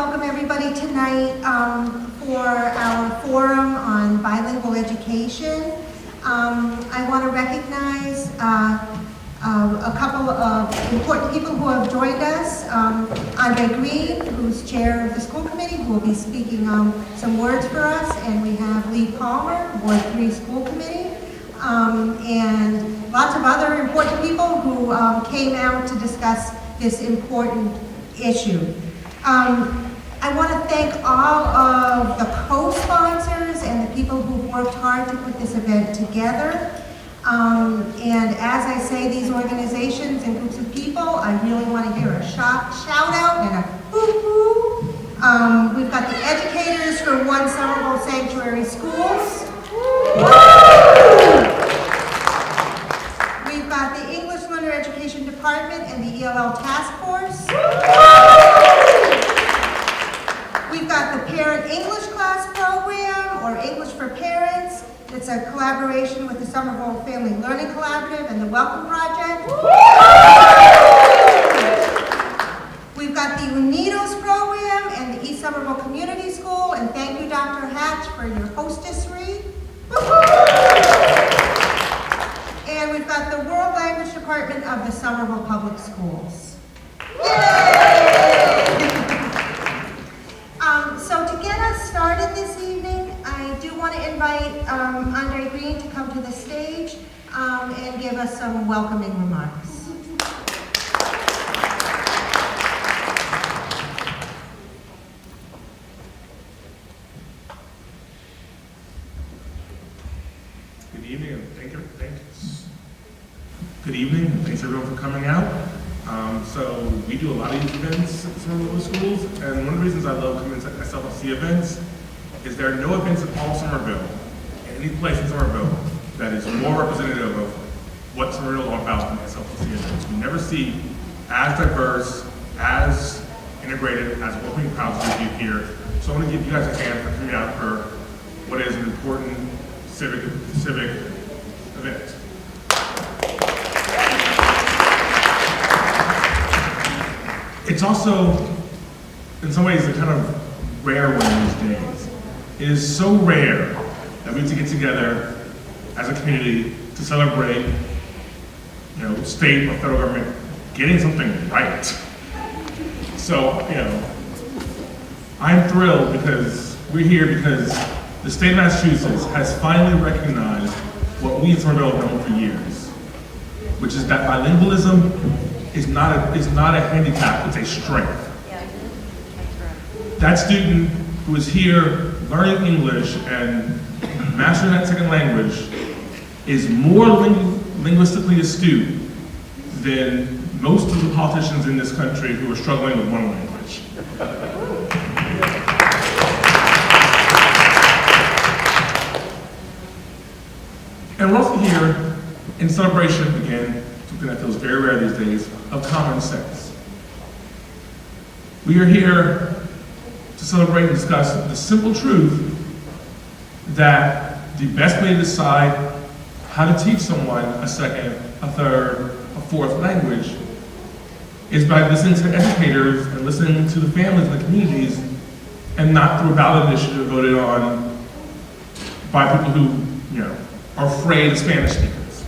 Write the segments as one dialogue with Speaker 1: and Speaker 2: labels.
Speaker 1: welcome everybody tonight for our forum on bilingual education. I want to recognize a couple of important people who have joined us. Andre Green, who's chair of the school committee, who will be speaking some words for us, and we have Lee Palmer, Board 3 school committee, and lots of other important people who came out to discuss this important issue. I want to thank all of the co-sponsors and the people who worked hard to put this event together. And as I say, these organizations and groups of people, I really want to hear a shout out and a hoo-hoo. We've got the educators from One Somerville Sanctuary Schools. We've got the English Learner Education Department and the ELL Task Force. We've got the Parent English Class Program, or English for Parents. It's a collaboration with the Somerville Family Learning Collaborative and the Welcome Project. We've got the UNIDOS program and the East Somerville Community School, and thank you, Dr. Hatch, for your hostessry. And we've got the World Language Department of the Somerville Public Schools. Yay! So to get us started this evening, I do want to invite Andre Green to come to the stage and give us some welcoming remarks.
Speaker 2: Good evening, and thanks. Good evening, and thanks everyone for coming out. So we do a lot of these events at some of the schools, and one of the reasons I love coming to SLC events is there are no events in all Somerville, any place in Somerville, that is more representative of what Somerville is all about than SLC events. We never see as diverse, as integrated, as welcoming crowds as we do here. So I want to give you guys a hand for coming out for what is an important civic event. It's also, in some ways, a kind of rare one these days. It is so rare that we get to get together as a community to celebrate, state or federal government getting something right. So, I'm thrilled because we're here because the state of Massachusetts has finally recognized what we in Somerville have known for years, which is that bilingualism is not a handicap, it's a strength. That student who is here learning English and mastering that second language is more linguistically astute than most of the politicians in this country who are struggling with one language. And we're also here in celebration, again, something that feels very rare these days, of common sense. We are here to celebrate and discuss the simple truth that the best way to decide how to teach someone a second, a third, a fourth language is by listening to educators and listening to the families and the communities, and not through a ballot initiative voted on by people who, are afraid of Spanish speakers.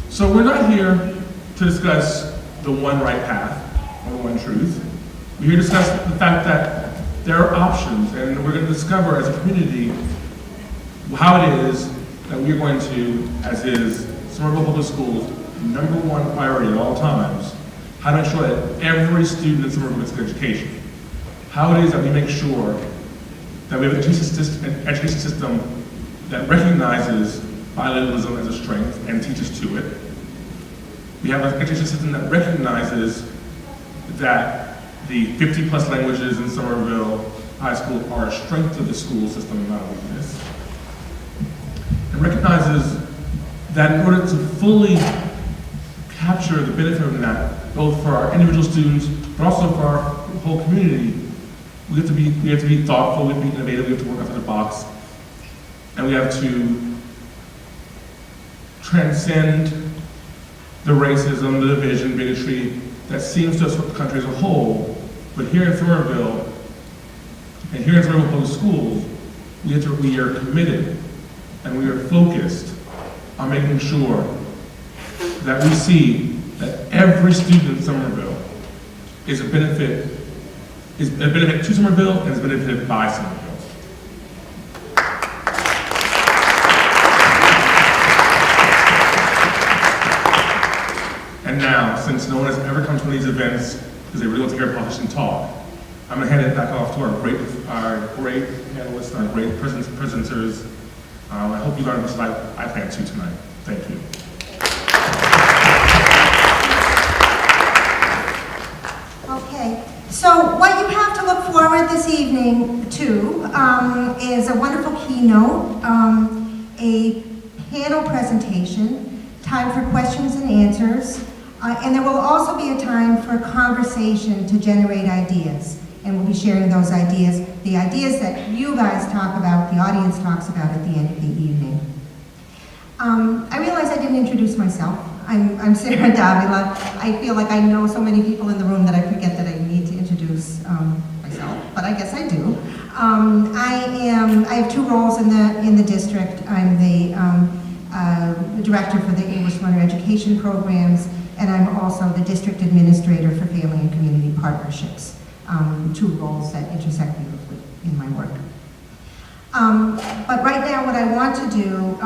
Speaker 2: So we're not here to discuss the one right path or one truth. We're here to discuss the fact that there are options, and we're going to discover as a community how it is that we're going to, as is Somerville Public Schools' #1 priority at all times, how to ensure that every student in Somerville gets an education. How it is that we make sure that we have an education system that recognizes bilingualism as a strength and teaches to it. We have an education system that recognizes that the 50+ languages in Somerville High School are a strength of the school system, not a weakness. And recognizes that in order to fully capture the benefit of that, both for our individual students, but also for our whole community, we have to be thoughtful, we have to be innovative, we have to work outside the box, and we have to transcend the racism, the division, bigotry that seems to us the country as a whole, But here in Somerville, and here in Somerville Public Schools, we are committed and we are focused on making sure that we see that every student in Somerville is a benefit to Somerville and is benefited by Somerville. And now, since no one has ever come to one of these events because they really want to hear a politician talk, I'm going to hand it back off to our great panelists, our great presenters. I hope you learned as much as I plan to tonight. Thank you.
Speaker 1: Okay, so what you have to look forward this evening to is a wonderful keynote, a panel presentation, time for questions and answers, and there will also be a time for conversation to generate ideas. And we'll be sharing those ideas, the ideas that you guys talk about, the audience talks about at the end of the evening. I realize I didn't introduce myself. I'm Sarah Davila. I feel like I know so many people in the room that I forget that I need to introduce myself, but I guess I do. I have two roles in the district. I'm the director for the English Learner Education Programs, and I'm also the district administrator for Family and Community Partnerships. Two roles that intersect beautifully in my work. But right now what I want to do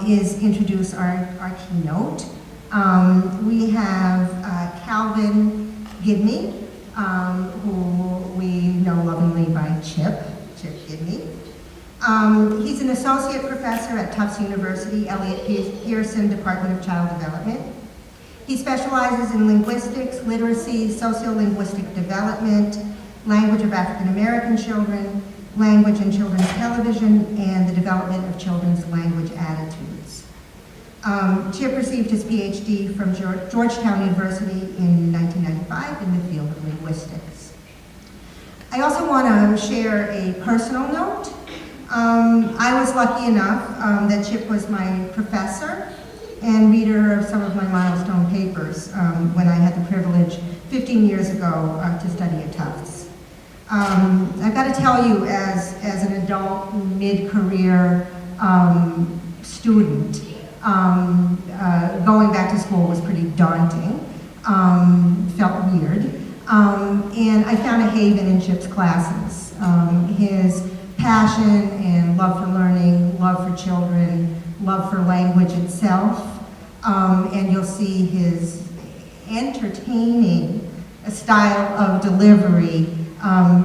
Speaker 1: is introduce our keynote. We have Calvin Gidney, who we know lovingly by Chip Gidney. He's an associate professor at Tufts University, Elliott Pearson Department of Child Development. He specializes in linguistics, literacy, sociolinguistic development, language of African American children, language in children's television, and the development of children's language attitudes. Chip received his PhD from Georgetown University in 1995 in the field of linguistics. I also want to share a personal note. I was lucky enough that Chip was my professor and reader of some of my milestone papers when I had the privilege 15 years ago to study at Tufts. I've got to tell you, as an adult mid-career student, going back to school was pretty daunting, felt weird, and I found a haven in Chip's classes. His passion and love for learning, love for children, love for language itself, and you'll see his entertaining style of delivery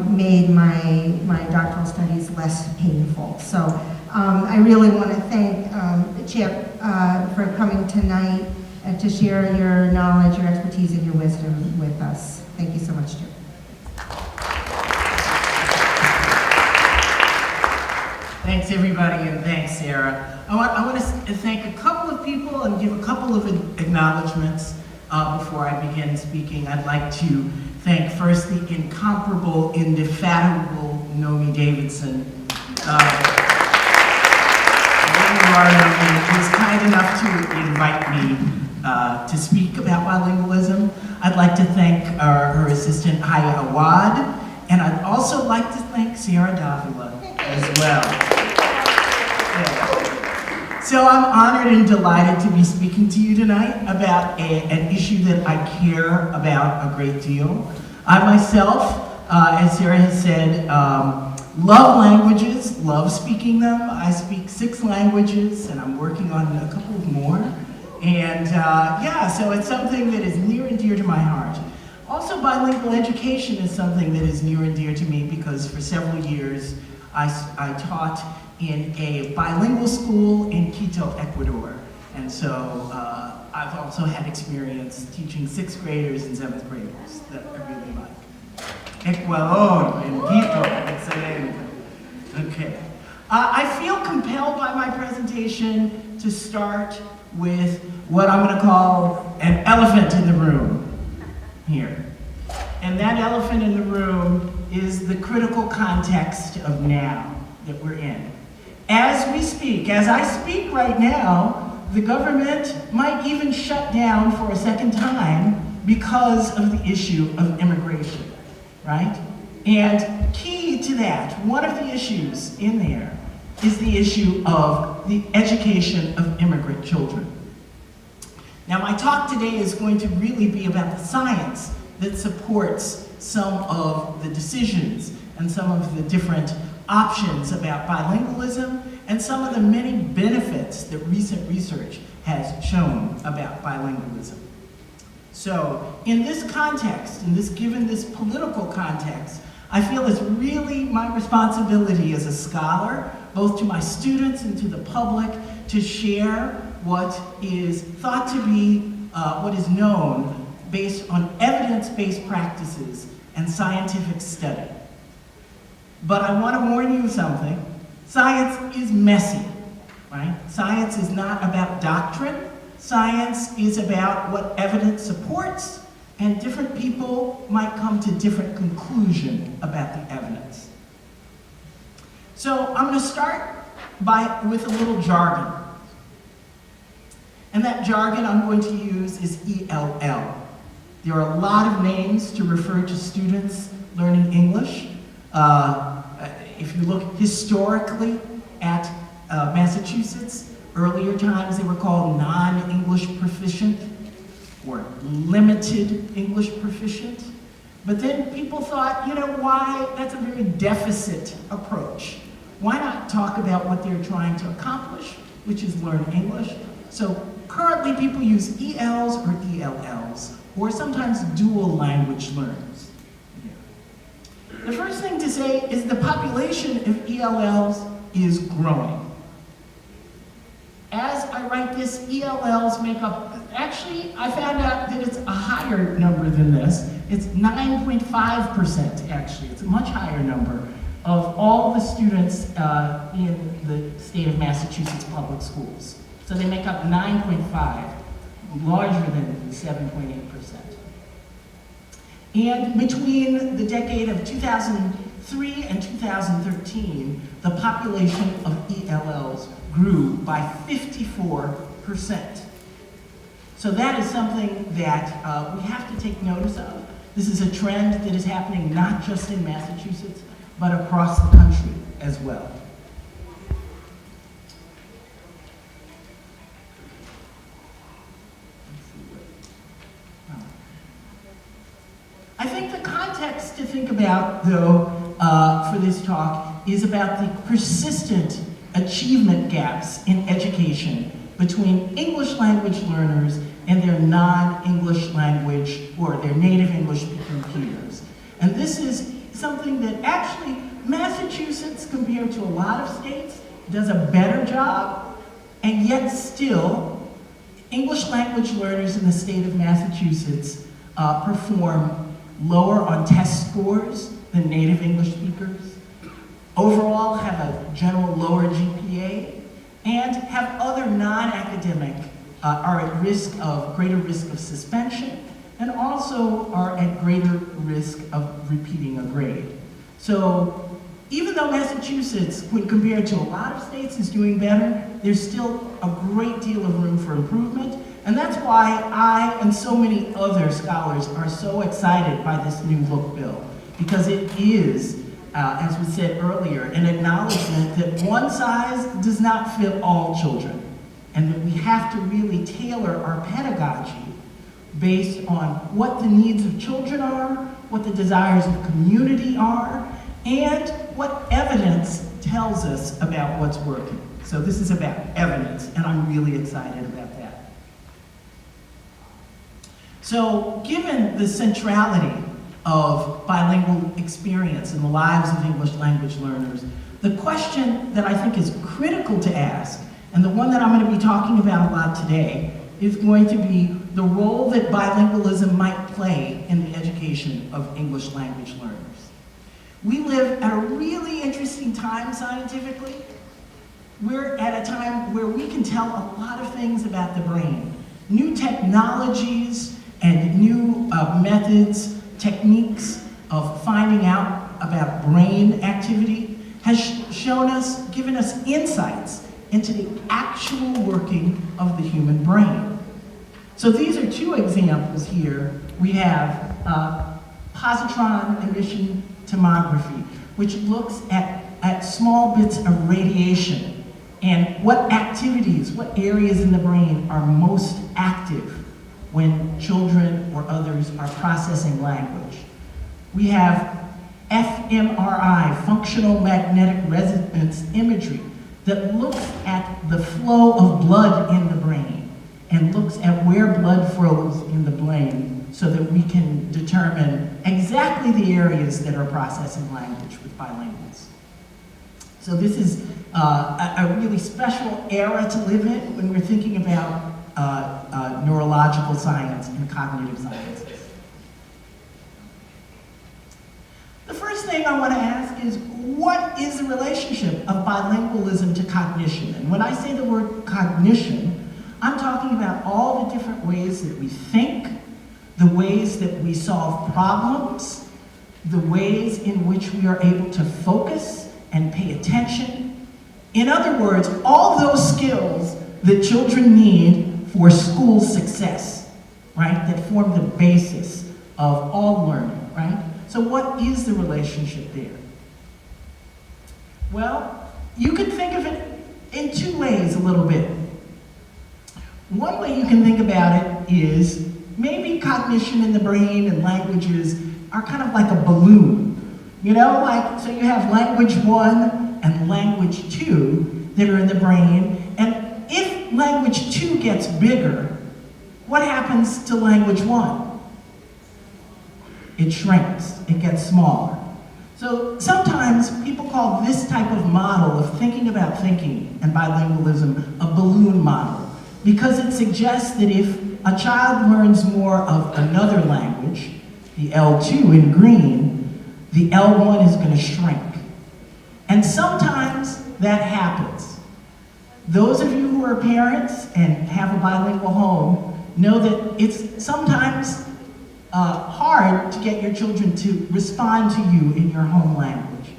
Speaker 1: made my doctoral studies less painful. So I really want to thank Chip for coming tonight and to share your knowledge, your expertise, and your wisdom with us. Thank you so much, Chip.
Speaker 3: Thanks, everybody, and thanks, Sarah. I want to thank a couple of people and give a couple of acknowledgments before I begin speaking. I'd like to thank first the incomparable, indefatigable Nomi Davidson. Who's kind enough to invite me to speak about bilingualism. I'd like to thank her assistant, Haya Awad, and I'd also like to thank Sarah Davila as well. So I'm honored and delighted to be speaking to you tonight about an issue that I care about a great deal. I myself, as Sarah has said, love languages, love speaking them. I speak 6 languages and I'm working on a couple of more. And yeah, so it's something that is near and dear to my heart. Also, bilingual education is something that is near and dear to me because for several years I taught in a bilingual school in Quito, Ecuador. And so I've also had experience teaching 6th graders and 7th graders that I really like. Ecuador, in Quito, excelente. Okay. I feel compelled by my presentation to start with what I'm gonna call an elephant in the room here. And that elephant in the room is the critical context of now that we're in. As we speak, as I speak right now, the government might even shut down for a second time because of the issue of immigration. right? And key to that, one of the issues in there is the issue of the education of immigrant children. Now, my talk today is going to really be about the science that supports some of the decisions and some of the different options about bilingualism and some of the many benefits that recent research has shown about bilingualism. So, in this context, given this political context, I feel it's really my responsibility as a scholar, both to my students and to the public, to share what is thought to be what is known based on evidence-based practices and scientific study. But I want to warn you of something. Science is messy, right? Science is not about doctrine. Science is about what evidence supports, and different people might come to different conclusions about the evidence. So I'm going to start with a little jargon. And that jargon I'm going to use is ELL. There are a lot of names to refer to students learning English. If you look historically at Massachusetts, earlier times they were called non-English proficient or limited English proficient. But then people thought, you know, why? That's a very deficit approach. Why not talk about what they're trying to accomplish, which is learn English? So currently people use ELs or ELLs, or sometimes dual language learners. The first thing to say is the population of ELLs is growing. As I write this, ELLs make up, actually I found out that it's a higher number than this. It's 9.5% actually, it's a much higher number of all the students in the state of Massachusetts public schools. So they make up 9.5, larger than 7.8%. And between the decade of 2003 and 2013, the population of ELLs grew by 54%. So that is something that we have to take notice of. This is a trend that is happening not just in Massachusetts, but across the country as well. I think the context to think about, though, for this talk is about the persistent achievement gaps in education between English language learners and their non-English language or their native English speaking peers. And this is something that actually Massachusetts, compared to a lot of states, does a better job, and yet still, English language learners in the state of Massachusetts perform lower on test scores than native English speakers, overall have a general lower GPA, and have other non-academic, are at greater risk of suspension, and also are at greater risk of repeating a grade. So even though Massachusetts, when compared to a lot of states, is doing better, there's still a great deal of room for improvement. And that's why I and so many other scholars are so excited by this new book bill, because it is, as we said earlier, an acknowledgement that one size does not fit all children, and that we have to really tailor our pedagogy based on what the needs of children are, what the desires of the community are, and what evidence tells us about what's working. So this is about evidence, and I'm really excited about that. So, given the centrality of bilingual experience in the lives of English language learners, the question that I think is critical to ask, and the one that I'm going to be talking about a lot today, is going to be the role that bilingualism might play in the education of English language learners. We live at a really interesting time scientifically. We're at a time where we can tell a lot of things about the brain. New technologies and new methods, techniques of finding out about brain activity has given us insights into the actual working of the human brain. So these are two examples here. We have positron emission tomography, which looks at small bits of radiation and what activities, what areas in the brain are most active when children or others are processing language. We have fMRI, functional magnetic resonance imagery, that looks at the flow of blood in the brain and looks at where blood flows in the brain so that we can determine exactly the areas that are processing language with bilinguals. So this is a really special era to live in when we're thinking about neurological science and cognitive sciences. The first thing I want to ask is, what is the relationship of bilingualism to cognition? And when I say the word cognition, I'm talking about all the different ways that we think, the ways that we solve problems, the ways in which we are able to focus and pay attention. In other words, all those skills that children need for school success, right? That form the basis of all learning, right? So what is the relationship there? Well, you can think of it in two ways a little bit. One way you can think about it is maybe cognition in the brain and languages are kind of like a balloon. You know, like, so you have language 1 and language 2 that are in the brain, and if language 2 gets bigger, what happens to language 1? It shrinks, it gets smaller. So sometimes people call this type of model of thinking about thinking and bilingualism a balloon model, because it suggests that if a child learns more of another language, the L2 in green, the L1 is going to shrink. And sometimes that happens. Those of you who are parents and have a bilingual home know that it's sometimes hard to get your children to respond to you in your home language.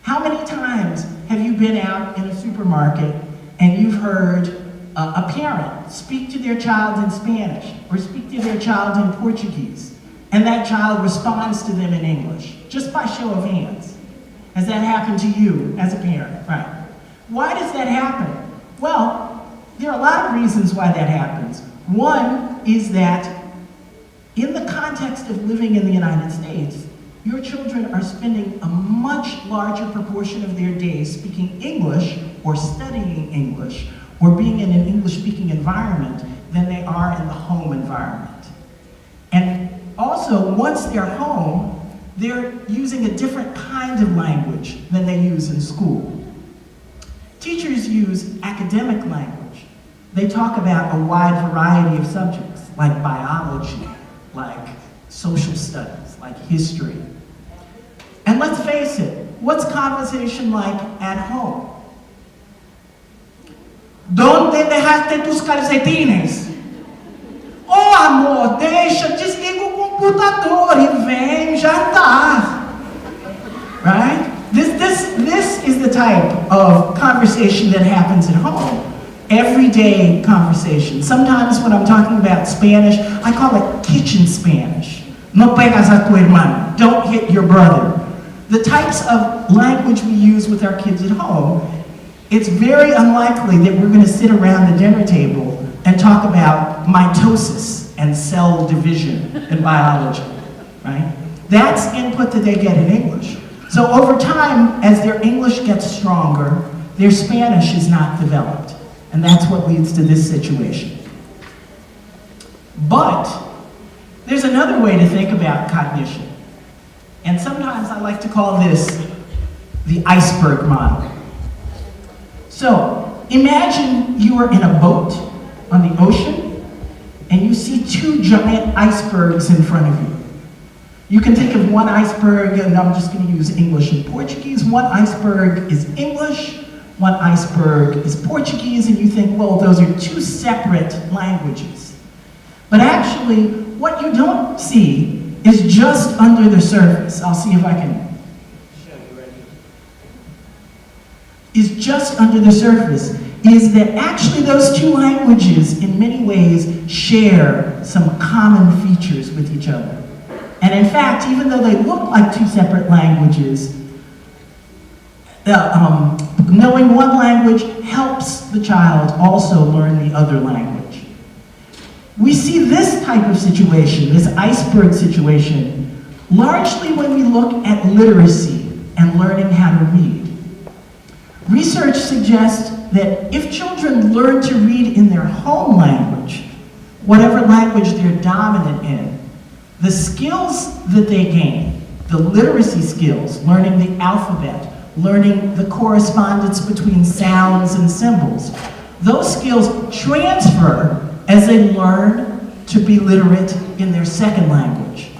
Speaker 3: How many times have you been out in a supermarket and you've heard a parent speak to their child in Spanish or speak to their child in Portuguese, and that child responds to them in English, just by show of hands? Has that happened to you as a parent? Right. Why does that happen? Well, there are a lot of reasons why that happens. One is that in the context of living in the United States, your children are spending a much larger proportion of their days speaking English or studying English or being in an English-speaking environment than they are in the home environment. And also, once they're home, they're using a different kind of language than they use in school. Teachers use academic language. They talk about a wide variety of subjects, like biology, like social studies, like history. And let's face it, what's conversation like at home? ¿Dónde dejaste tus calcetines? Oh, amor, deixa, desliga o computador e vem jantar. Right? This is the type of conversation that happens at home. Everyday conversation. Sometimes when I'm talking about Spanish, I call it kitchen Spanish. No pegas a tu hermano. Don't hit your brother. The types of language we use with our kids at home, it's very unlikely that we're going to sit around the dinner table and talk about mitosis and cell division in biology, right? That's input that they get in English. So over time, as their English gets stronger, their Spanish is not developed. And that's what leads to this situation. But there's another way to think about cognition. And sometimes I like to call this the iceberg model. So imagine you are in a boat on the ocean and you see two giant icebergs in front of you. You can think of one iceberg, and I'm just going to use English and Portuguese. One iceberg is English, one iceberg is Portuguese, and you think, well, those are two separate languages. But actually, what you don't see is just under the surface. I'll see if I can show you right here. Is just under the surface is that actually those two languages in many ways share some common features with each other. And in fact, even though they look like two separate languages, knowing one language helps the child also learn the other language. We see this type of situation, this iceberg situation, largely when we look at literacy and learning how to read. Research suggests that if children learn to read in their home language, whatever language they're dominant in, the skills that they gain, the literacy skills, learning the alphabet, learning the correspondence between sounds and symbols, those skills transfer as they learn to be literate in their second language.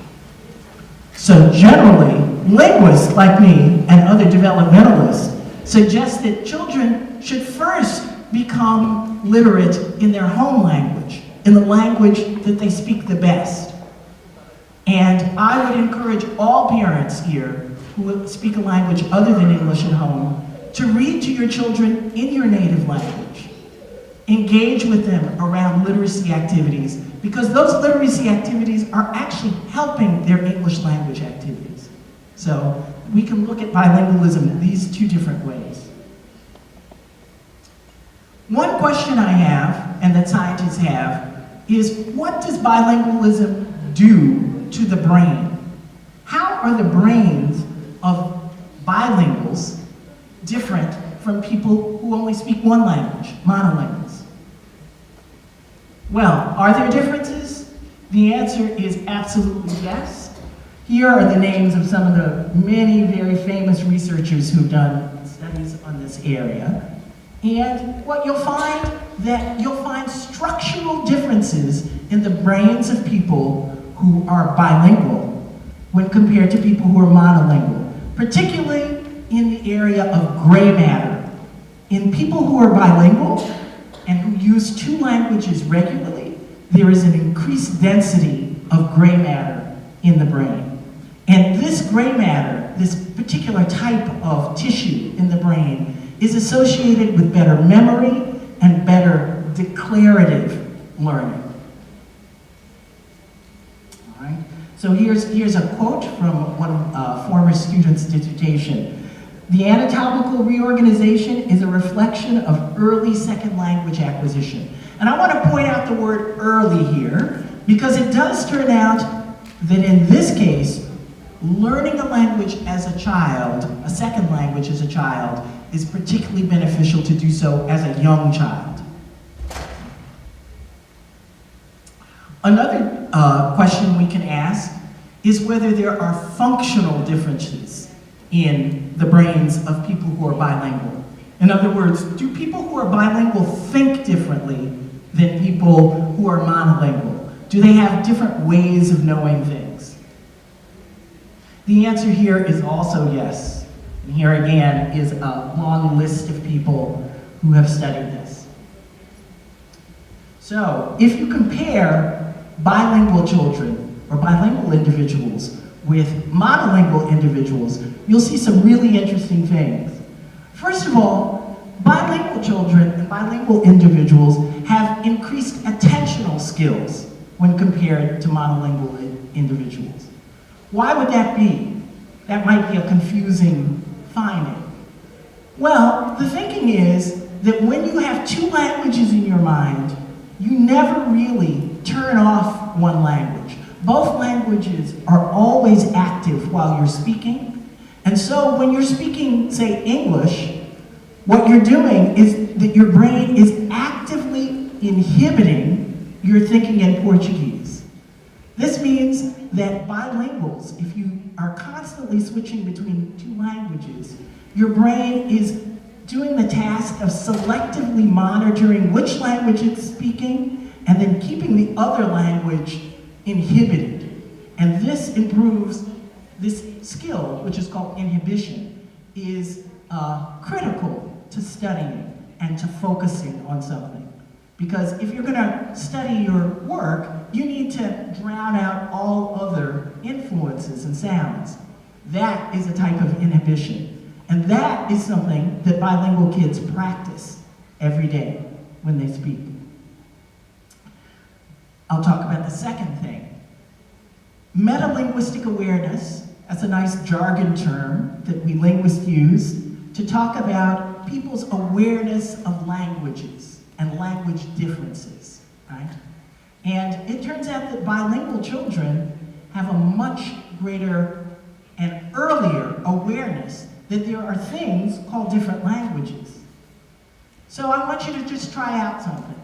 Speaker 3: So generally, linguists like me and other developmentalists suggest that children should first become literate in their home language, in the language that they speak the best. And I would encourage all parents here who speak a language other than English at home to read to your children in your native language. Engage with them around literacy activities, because those literacy activities are actually helping their English language activities. So we can look at bilingualism in these two different ways. One question I have, and that scientists have, is what does bilingualism do to the brain? How are the brains of bilinguals different from people who only speak one language, monolinguals? Well, are there differences? The answer is absolutely yes. Here are the names of some of the many very famous researchers who've done studies on this area. And what you'll find structural differences in the brains of people who are bilingual when compared to people who are monolingual, particularly in the area of gray matter. In people who are bilingual and who use two languages regularly, there is an increased density of gray matter in the brain. And this gray matter, this particular type of tissue in the brain, is associated with better memory and better declarative learning. All right? So here's a quote from one of a former student's dissertation. The anatomical reorganization is a reflection of early second language acquisition. And I want to point out the word early here, because it does turn out that in this case, learning a language as a child, a second language as a child, is particularly beneficial to do so as a young child. Another question we can ask is whether there are functional differences in the brains of people who are bilingual. In other words, do people who are bilingual think differently than people who are monolingual? Do they have different ways of knowing things? The answer here is also yes. And here again is a long list of people who have studied this. So, if you compare bilingual children or bilingual individuals with monolingual individuals, you'll see some really interesting things. First of all, bilingual children and bilingual individuals have increased attentional skills when compared to monolingual individuals. Why would that be? That might be a confusing finding. Well, the thinking is that when you have two languages in your mind, you never really turn off one language. Both languages are always active while you're speaking. And so when you're speaking, say, English, what you're doing is that your brain is actively inhibiting your thinking in Portuguese. This means that bilinguals, if you are constantly switching between two languages, your brain is doing the task of selectively monitoring which language it's speaking and then keeping the other language inhibited. And this improves this skill, which is called inhibition, is critical to studying and to focusing on something. Because if you're going to study your work, you need to drown out all other influences and sounds. That is a type of inhibition. And that is something that bilingual kids practice every day when they speak. I'll talk about the second thing. Metalinguistic awareness, that's a nice jargon term that we linguists use to talk about people's awareness of languages and language differences, right? And it turns out that bilingual children have a much greater and earlier awareness that there are things called different languages. So I want you to just try out something.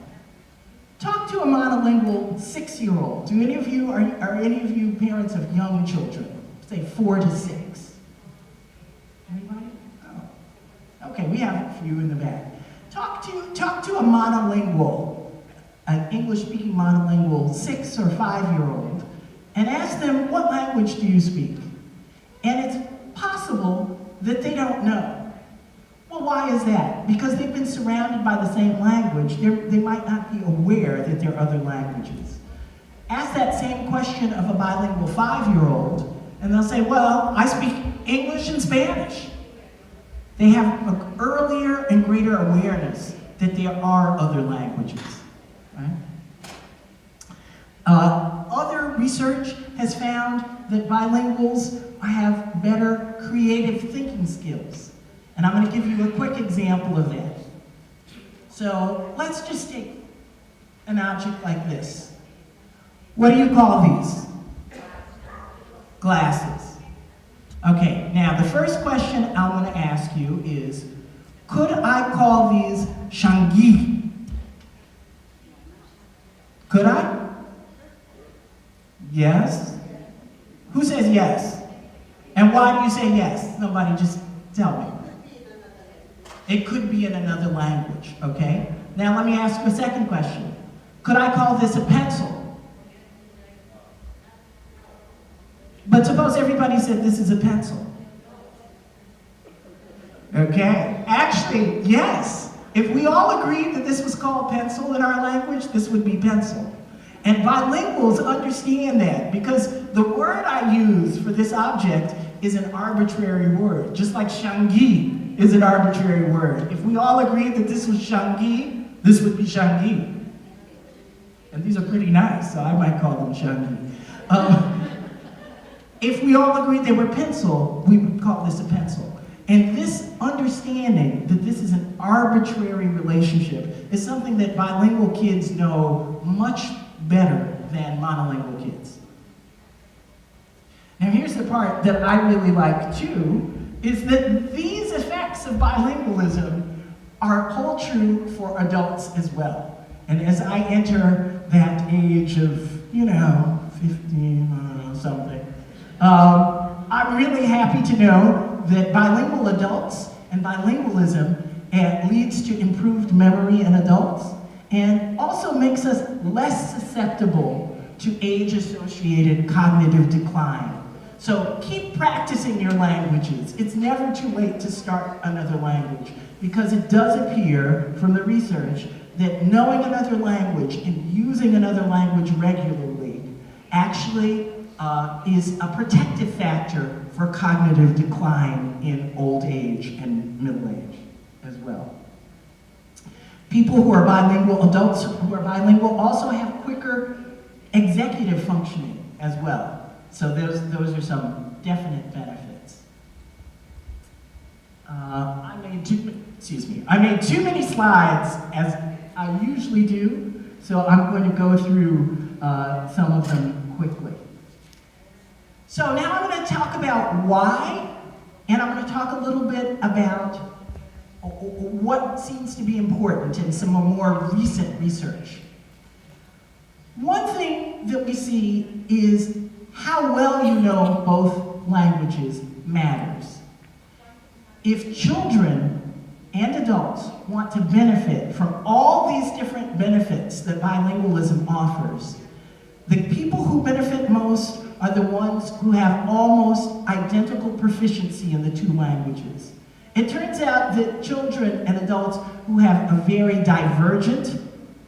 Speaker 3: Talk to a monolingual 6-year-old. Do any of you, are any of you parents of young children? Say 4 to 6. Anybody? Oh. Okay, we have a few in the back. Talk to a monolingual, an English-speaking monolingual 6 or 5-year-old, and ask them, what language do you speak? And it's possible that they don't know. Well, why is that? Because they've been surrounded by the same language. They might not be aware that there are other languages. Ask that same question of a bilingual 5-year-old, and they'll say, well, I speak English and Spanish. They have an earlier and greater awareness that there are other languages, right? Other research has found that bilinguals have better creative thinking skills. And I'm going to give you a quick example of that. So let's just take an object like this. What do you call these? Glasses. Okay, now the first question I want to ask you is, could I call these Shangi? Could I? Yes? Who says yes? And why do you say yes? Somebody just tell me. It could be in another language, okay? Now let me ask you a second question. Could I call this a pencil? But suppose everybody said this is a pencil. Okay? Actually, yes. If we all agreed that this was called pencil in our language, this would be pencil. And bilinguals understand that because the word I use for this object is an arbitrary word, just like Shangi is an arbitrary word. If we all agreed that this was Shangi, this would be Shangi. And these are pretty nice, so I might call them Shangi. If we all agreed they were pencil, we would call this a pencil. And this understanding that this is an arbitrary relationship is something that bilingual kids know much better than monolingual kids. Now here's the part that I really like too, is that these effects of bilingualism hold true for adults as well. And as I enter that age of, 15 something, I'm really happy to know that bilingual adults and bilingualism leads to improved memory in adults and also makes us less susceptible to age-associated cognitive decline. So keep practicing your languages. It's never too late to start another language because it does appear from the research that knowing another language and using another language regularly actually is a protective factor for cognitive decline in old age and middle age as well. People who are bilingual, adults who are bilingual, also have quicker executive functioning as well. So those are some definite benefits. I made too many slides, as I usually do, so I'm going to go through some of them quickly. So now I'm going to talk about why, and I'm going to talk a little bit about what seems to be important in some more recent research. One thing that we see is how well you know both languages matters. If children and adults want to benefit from all these different benefits that bilingualism offers, the people who benefit most are the ones who have almost identical proficiency in the two languages. It turns out that children and adults who have a very divergent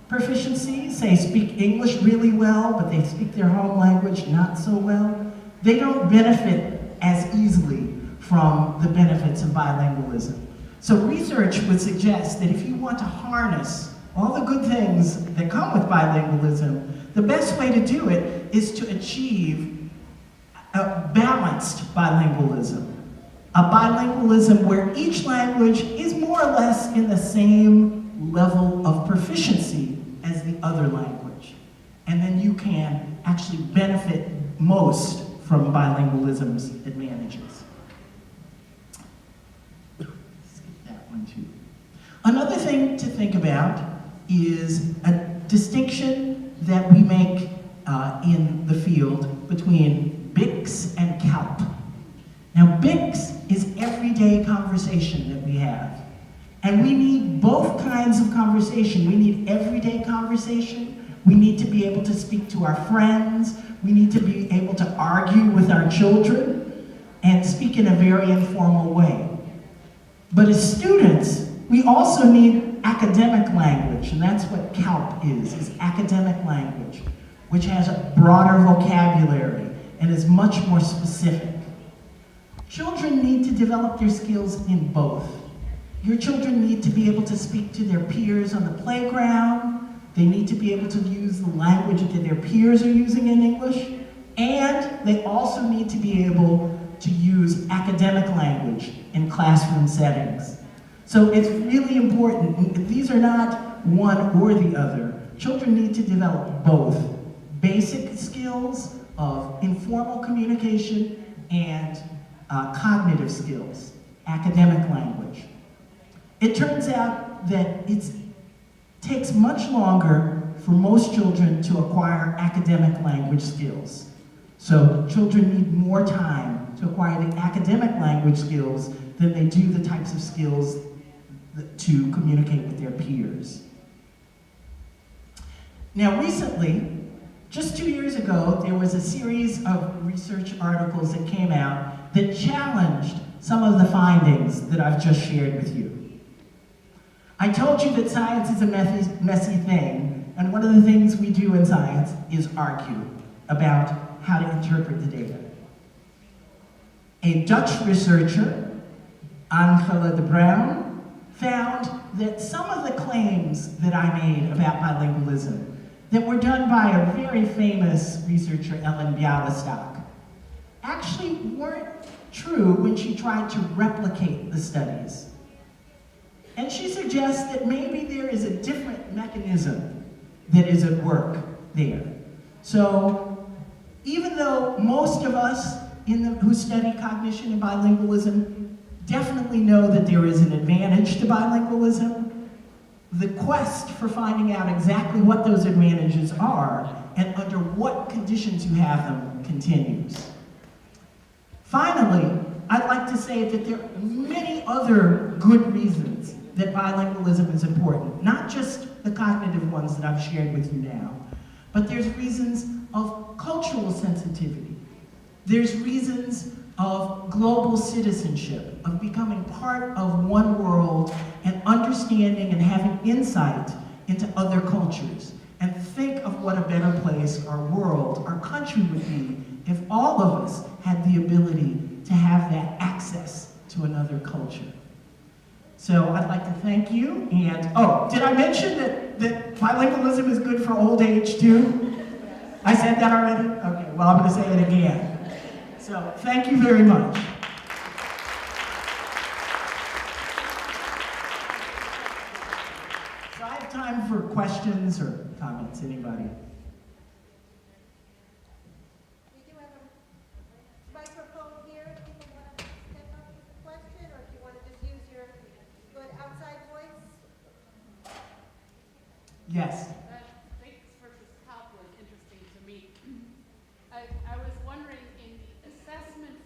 Speaker 3: proficiency, say speak English really well, but they speak their home language not so well, they don't benefit as easily from the benefits of bilingualism. So research would suggest that if you want to harness all the good things that come with bilingualism, the best way to do it is to achieve a balanced bilingualism. A bilingualism where each language is more or less in the same level of proficiency as the other language. And then you can actually benefit most from bilingualism's advantages. Skip that one too. Another thing to think about is a distinction that we make in the field between BICS and CALP. Now, BICS is everyday conversation that we have. And we need both kinds of conversation. We need everyday conversation. We need to be able to speak to our friends. We need to be able to argue with our children and speak in a very informal way. But as students, we also need academic language, and that's what CALP is academic language, which has a broader vocabulary and is much more specific. Children need to develop their skills in both. Your children need to be able to speak to their peers on the playground. They need to be able to use the language that their peers are using in English. And they also need to be able to use academic language in classroom settings. So it's really important. These are not one or the other. Children need to develop both basic skills of informal communication and cognitive skills, academic language. It turns out that it takes much longer for most children to acquire academic language skills. So children need more time to acquire the academic language skills than they do the types of skills to communicate with their peers. Now recently, just 2 years ago, there was a series of research articles that came out that challenged some of the findings that I've just shared with you. I told you that science is a messy thing, and one of the things we do in science is argue about how to interpret the data. A Dutch researcher, Angela de Bruin, found that some of the claims that I made about bilingualism that were done by a very famous researcher, Ellen Bialystok, actually weren't true when she tried to replicate the studies. And she suggests that maybe there is a different mechanism that is at work there. So even though most of us who study cognition and bilingualism definitely know that there is an advantage to bilingualism, the quest for finding out exactly what those advantages are and under what conditions you have them continues. Finally, I'd like to say that there are many other good reasons that bilingualism is important, not just the cognitive ones that I've shared with you now, but there's reasons of cultural sensitivity. There's reasons of global citizenship, of becoming part of one world and understanding and having insight into other cultures. And think of what a better place our world, our country would be if all of us had the ability to have that access to another culture. So I'd like to thank you, and oh, did I mention that bilingualism is good for old age too? I said that already? Okay, well I'm gonna say it again. So thank you very much. So I have time for questions or comments, anybody?
Speaker 1: We do have a microphone here if people want to step up with a question, or if you want to just use your good outside voice.
Speaker 3: Yes.
Speaker 4: Thanks versus CALP was interesting to me. I was wondering, in the assessments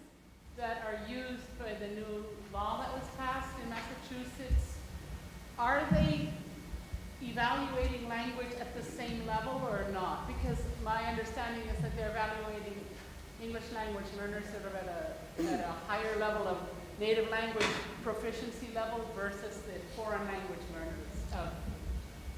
Speaker 4: that are used by the new law that was passed in Massachusetts, are they evaluating language at the same level or not? Because my understanding is that they're evaluating English language learners sort of at a higher level of native language proficiency level versus the foreign language learners.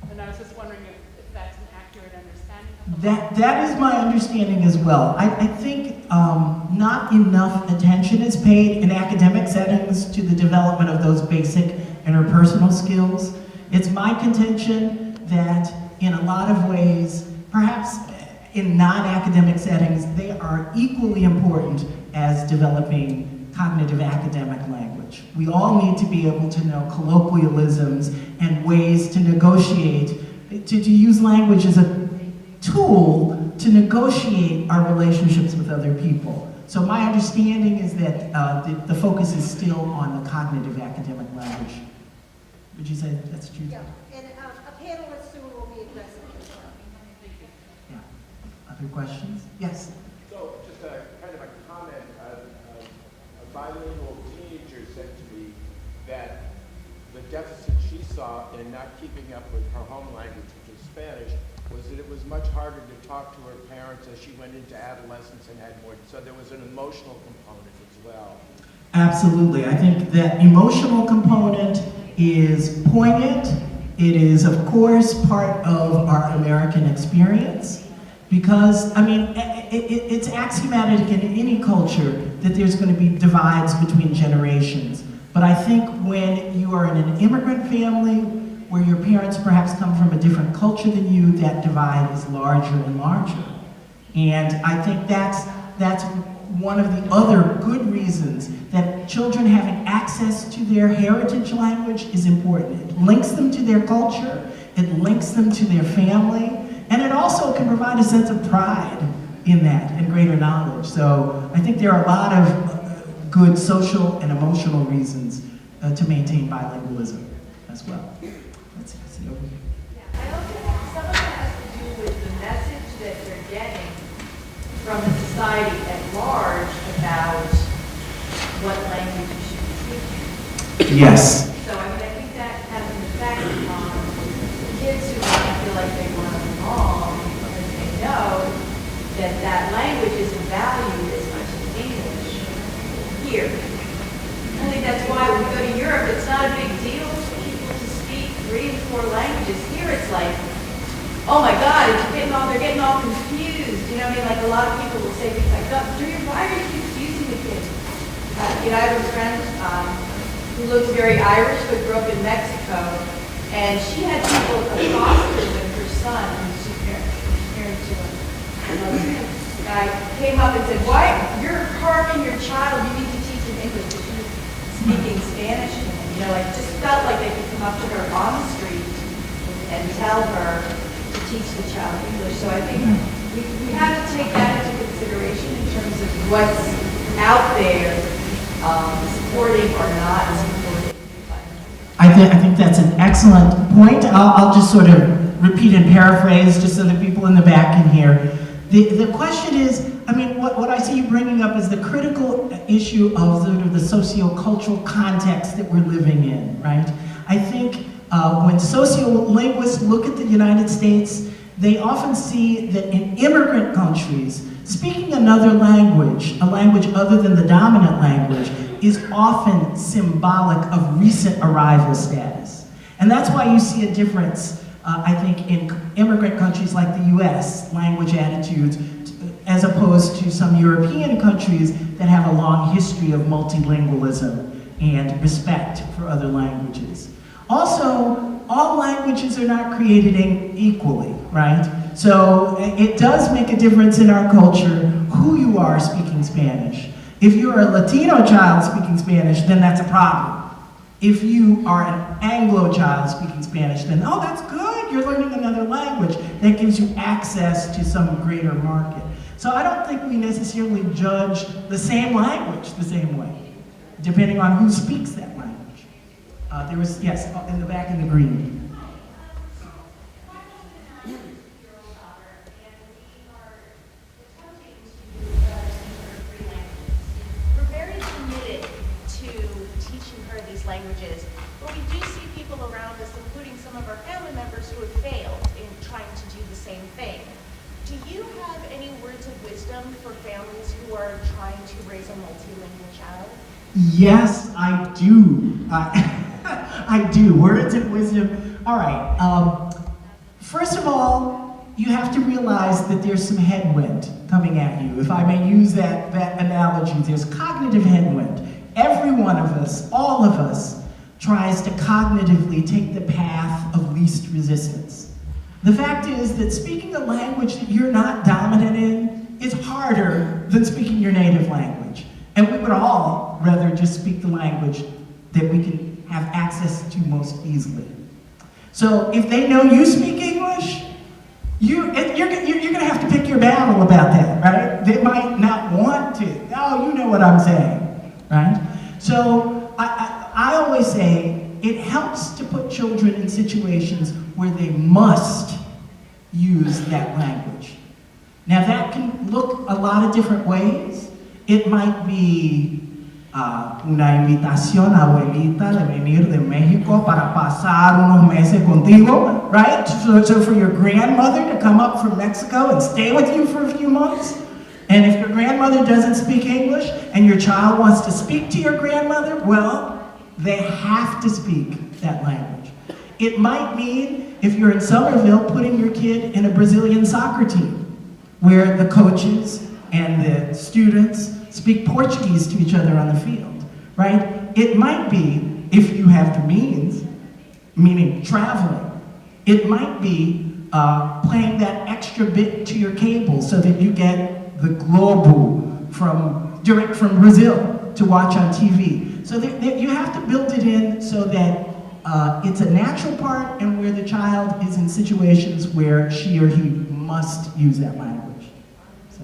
Speaker 4: And I was just wondering if that's an accurate understanding of the law.
Speaker 3: That is my understanding as well. I think not enough attention is paid in academic settings to the development of those basic interpersonal skills. It's my contention that in a lot of ways, perhaps in non-academic settings, they are equally important as developing cognitive academic language. We all need to be able to know colloquialisms and ways to negotiate, to use language as a tool to negotiate our relationships with other people. So my understanding is that the focus is still on the cognitive academic language. Would you say that's true?
Speaker 1: Yeah, and a panelist soon will be addressing this.
Speaker 3: Yeah. Other questions? Yes.
Speaker 5: So, just a kind of a comment. A bilingual teenager said to me that the deficit she saw in not keeping up with her home language, which is Spanish, was that it was much harder to talk to her parents as she went into adolescence and had more. So there was an emotional component as well.
Speaker 3: Absolutely. I think that emotional component is poignant. It is, of course, part of our American experience because, I mean, it's axiomatic in any culture that there's going to be divides between generations. But I think when you are in an immigrant family where your parents perhaps come from a different culture than you, that divide is larger and larger. And I think that's one of the other good reasons that children having access to their heritage language is important. It links them to their culture, it links them to their family, and it also can provide a sense of pride in that and greater knowledge. So I think there are a lot of good social and emotional reasons to maintain bilingualism as well. Let's see over here.
Speaker 6: Yeah, I also think some of it has to do with the message that they're getting from the society at large about what language you should be speaking.
Speaker 3: Yes.
Speaker 6: So I mean, I think that has an effect on kids who might feel like they want to belong because they know that that language isn't valued as much as English here. I think that's why when we go to Europe, it's not a big deal for people to speak 3 and 4 languages. Here it's like, oh my God, they're getting all confused. You know what I mean? Like a lot of people will say things like, why are you confusing the kids? You know, I have a friend who looks very Irish but grew up in Mexico, and she had people accost her with her son, and she's married to another guy, came up and said, why, you're harming your child, you need to teach him English. She was speaking Spanish to him, you know, like just felt like they could come up to her on the street and tell her to teach the child English. So I think we have to take that into consideration in terms of what's out there, supporting or not supporting.
Speaker 3: I think that's an excellent point. I'll just sort of repeat and paraphrase just so that people in the back can hear. The question is, I mean, what I see you bringing up is the critical issue of sort of the sociocultural context that we're living in, right? I think when sociolinguists look at the United States, they often see that in immigrant countries, speaking another language, a language other than the dominant language, is often symbolic of recent arrival status. And that's why you see a difference, I think, in immigrant countries like the US, language attitudes, as opposed to some European countries that have a long history of multilingualism and respect for other languages. Also, all languages are not created equally, right? So it does make a difference in our culture who you are speaking Spanish. If you're a Latino child speaking Spanish, then that's a problem. If you are an Anglo child speaking Spanish, then, oh, that's good, you're learning another language. That gives you access to some greater market. So I don't think we necessarily judge the same language the same way, depending on who speaks that language. There was, yes, in the back in the green.
Speaker 7: We're very committed to teaching her these languages, but we do see people around us, including some of our family members, who have failed in trying to do the same thing. Do you have any words of wisdom for families who are trying to raise a multilingual child?
Speaker 3: Yes, I do. I do. Words of wisdom. All right. First of all, you have to realize that there's some headwind coming at you. If I may use that analogy, there's cognitive headwind. Every one of us, all of us, tries to cognitively take the path of least resistance. The fact is that speaking a language that you're not dominant in is harder than speaking your native language. And we would all rather just speak the language that we can have access to most easily. So if they know you speak English, you're going to have to pick your battle about that, right? They might not want to. Oh, you know what I'm saying, right? So I always say it helps to put children in situations where they must use that language. Now that can look a lot of different ways. It might be una invitación a abuelita de venir de México para pasar unos meses contigo, right? So for your grandmother to come up from Mexico and stay with you for a few months. And if your grandmother doesn't speak English and your child wants to speak to your grandmother, well, they have to speak that language. It might mean, if you're in Somerville, putting your kid in a Brazilian soccer team where the coaches and the students speak Portuguese to each other on the field, right? It might be, if you have the means, meaning traveling, it might be playing that extra bit to your cable so that you get the Globo direct from Brazil to watch on TV. So you have to build it in so that it's a natural part and where the child is in situations where she or he must use that language. So.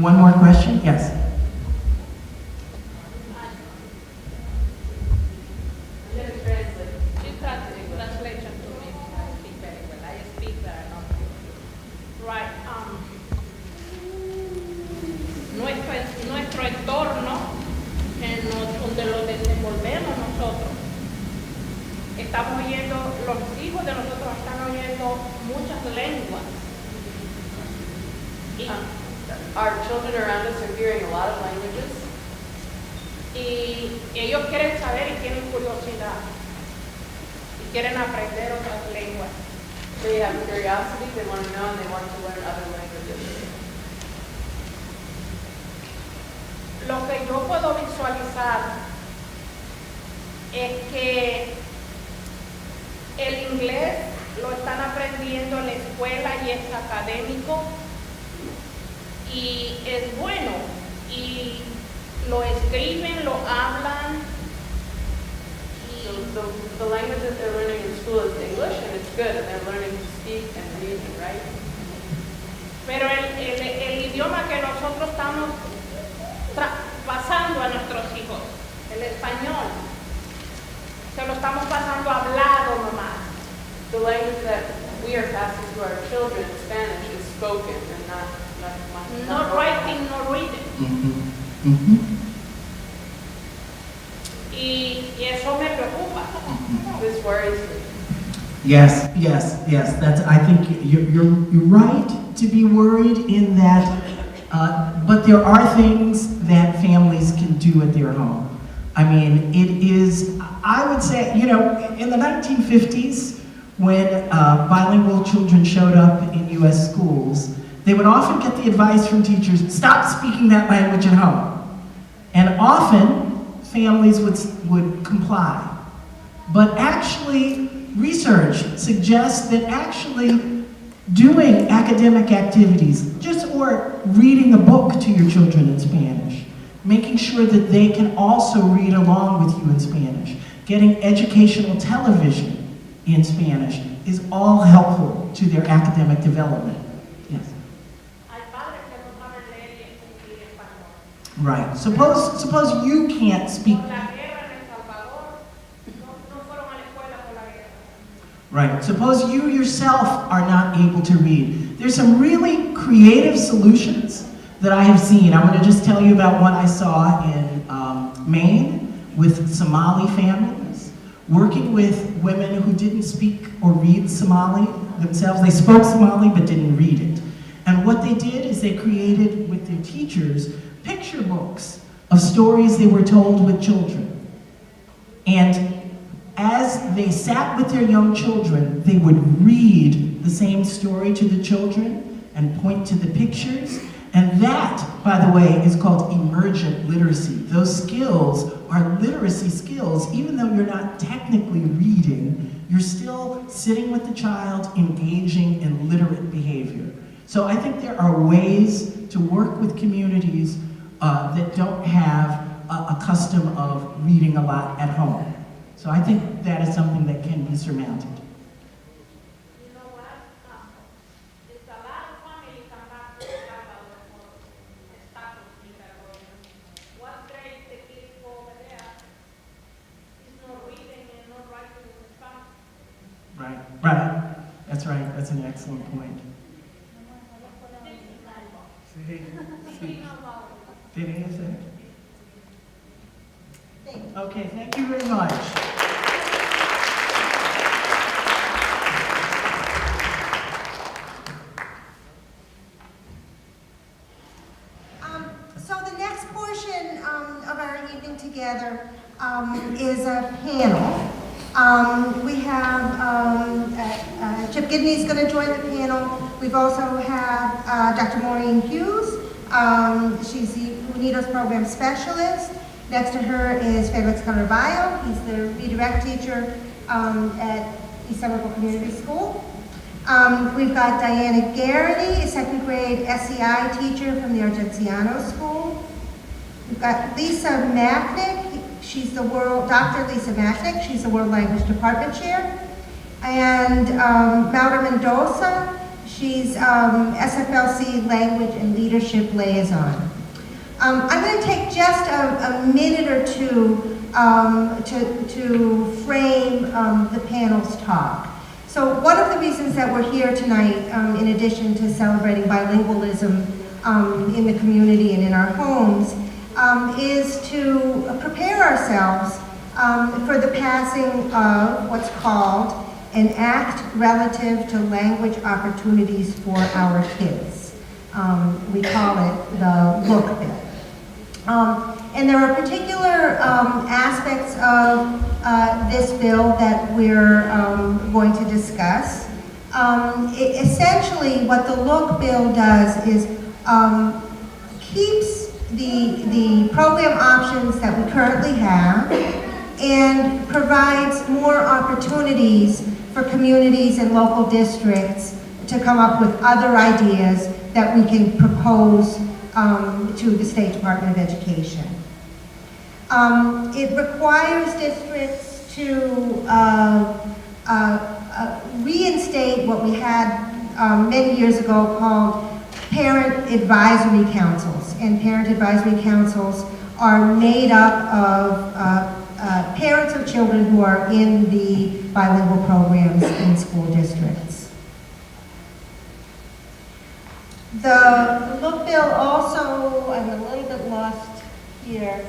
Speaker 3: One more question? Yes.
Speaker 8: Nuestro entorno, donde lo desenvolvemos nosotros, estamos oyendo, los hijos de nosotros están oyendo muchas lenguas.
Speaker 6: Our children around us are hearing a lot of languages.
Speaker 8: Y ellos quieren saber y tienen curiosidad. Y quieren aprender otras lenguas.
Speaker 6: They have curiosity, they want to know, and they want to learn other languages.
Speaker 8: Lo que yo puedo visualizar es que el inglés lo están aprendiendo en la escuela y es académico y es bueno y lo escriben, lo hablan
Speaker 6: So the language that they're learning in school is English, and it's good, and they're learning to speak and read and write.
Speaker 8: pero el idioma que nosotros estamos pasando a nuestros hijos, el español, se lo estamos pasando hablado nomás.
Speaker 6: The language that we are passing to our children in Spanish is spoken and not
Speaker 8: No writing, no reading.
Speaker 3: Mm-hmm. Mm-hmm.
Speaker 8: Y eso me preocupa.
Speaker 6: This worries me.
Speaker 3: Yes. That's. I think you're right to be worried in that. But there are things that families can do at their home. I mean, it is. I would say, in the 1950s, when bilingual children showed up in U.S. schools, they would often get the advice from teachers: stop speaking that language at home. And often, families would comply. But actually, research suggests that actually doing academic activities, or reading a book to your children in Spanish, making sure that they can also read along with you in Spanish, getting educational television in Spanish is all helpful to their academic development. Yes. Right. Suppose you can't speak. Right. Suppose you yourself are not able to read. There's some really creative solutions that I have seen. I'm going to just tell you about one I saw in Maine with Somali families, working with women who didn't speak or read Somali themselves. They spoke Somali but didn't read it. And what they did is they created, with their teachers, picture books of stories they were told with children. And as they sat with their young children, they would read the same story to the children and point to the pictures. And that, by the way, is called emergent literacy. Those skills are literally literacy skills, even though you're not technically reading, you're still sitting with the child, engaging in literate behavior. So I think there are ways to work with communities that don't have a custom of reading a lot at home. So I think that is something that can be surmounted.
Speaker 8: You know what? It's a lot of families come back to the Salvador for status because what grade the kids go over there is not reading and not writing in Spanish.
Speaker 3: Right. That's right. That's an excellent point. Did he say it? Okay, thank you very much.
Speaker 1: So the next portion of our evening together is a panel. We have Chip Gidney is going to join the panel. We've also have Dr. Maureen Hughes. She's the UNIDO's program specialist. Next to her is Felix Caraballo. He's the redirect teacher at East Somerville Community School. We've got Diana Garrity, a second grade SEI teacher from the Argenziano School. We've got Lisa Machnick. She's the Dr. Lisa Machnick. She's the World Language Department Chair. And Maura Mendoza. She's SFLC Language and Leadership Liaison. I'm going to take just a minute or two to frame the panel's talk. So one of the reasons that we're here tonight, in addition to celebrating bilingualism in the community and in our homes, is to prepare ourselves for the passing of what's called an act relative to language opportunities for our kids. We call it the Look Bill. And there are particular aspects of this bill that we're going to discuss. Essentially, what the Look Bill does is keeps the program options that we currently have and provides more opportunities for communities and local districts to come up with other ideas that we can propose to the State Department of Education. It requires districts to reinstate what we had many years ago called parent advisory councils. And parent advisory councils are made up of parents of children who are in the bilingual programs in school districts. The Look Bill also, I'm a little bit lost here,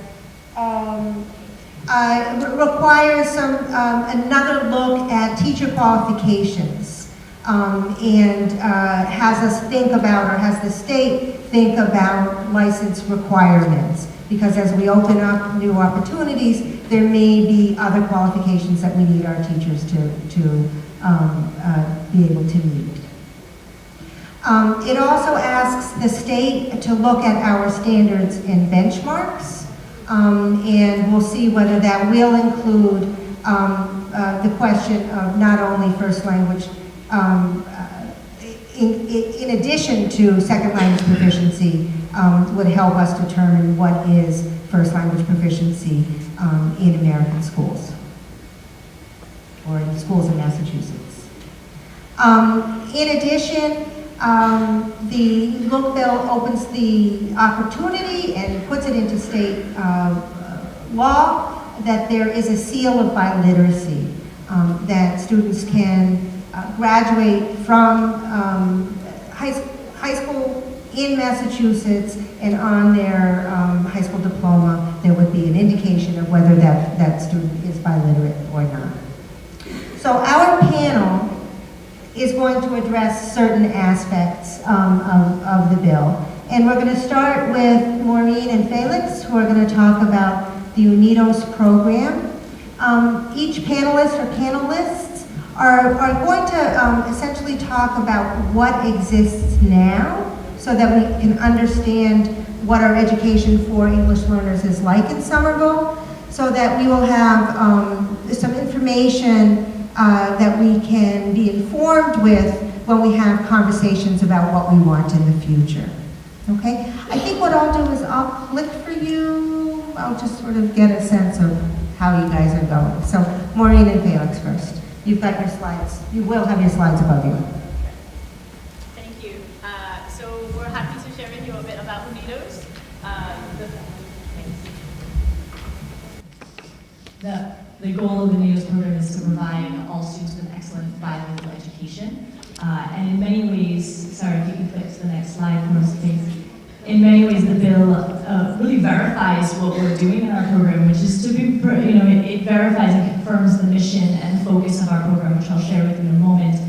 Speaker 1: requires another look at teacher qualifications and has us think about, or has the state think about license requirements. Because as we open up new opportunities, there may be other qualifications that we need our teachers to be able to meet. It also asks the state to look at our standards and benchmarks, and we'll see whether that will include the question of not only first language, in addition to second language proficiency, would help us determine what is first language proficiency in American schools, or in schools in Massachusetts. In addition, the Look Bill opens the opportunity and puts it into state law that there is a seal of biliteracy, that students can graduate from high school in Massachusetts, and on their high school diploma, there would be an indication of whether that student is biliterate or not. So our panel is going to address certain aspects of the bill. And we're going to start with Maureen and Felix, who are going to talk about the UNIDO's program. Each panelist or panelists are going to essentially talk about what exists now, so that we can understand what our education for English learners is like in Somerville. so that we will have some information that we can be informed with when we have conversations about what we want in the future. Okay? I think what I'll do is I'll click for you. I'll just sort of get a sense of how you guys are going. So Maureen and Felix first. You've got your slides. You will have your slides above you.
Speaker 9: Thank you. So we're happy to share with you a bit about Unidos. The goal of the Unidos program is to provide all students with excellent bilingual education. And in many ways, sorry if you can flip to the next slide for us, please. In many ways, the bill really verifies what we're doing in our program, which is to be, it verifies and confirms the mission and focus of our program, which I'll share with you in a moment.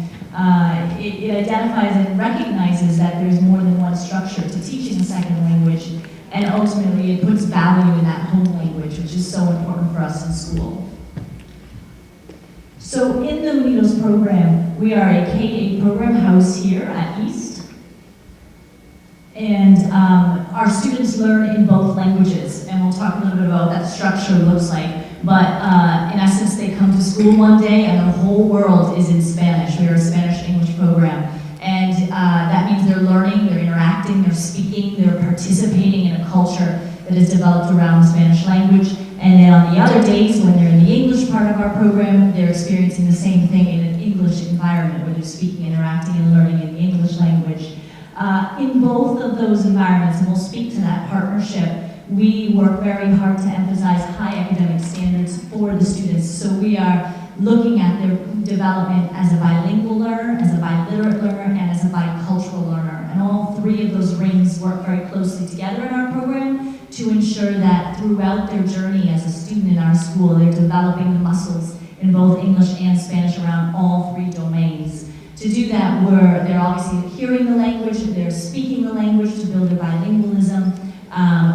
Speaker 9: It identifies and recognizes that there's more than one structure to teaching a second language, and ultimately it puts value in that home language, which is so important for us in school. So in the Unidos program, we are a K-8 program housed here at East. And our students learn in both languages, and we'll talk a little bit about what that structure looks like. But in essence, they come to school one day and the whole world is in Spanish. We are a Spanish-English program. And that means they're learning, they're interacting, they're speaking, they're participating in a culture that is developed around Spanish language. And then on the other days, when they're in the English part of our program, they're experiencing the same thing in an English environment, where they're speaking, interacting, and learning in the English language. In both of those environments, and we'll speak to that partnership, we work very hard to emphasize high academic standards for the students. So we are looking at their development as a bilingual learner, as a biliterate learner, and as a bicultural learner. And all three of those rings work very closely together in our program to ensure that throughout their journey as a student in our school, they're developing the muscles in both English and Spanish around all three domains. To do that, they're obviously hearing the language, they're speaking the language to build their bilingualism,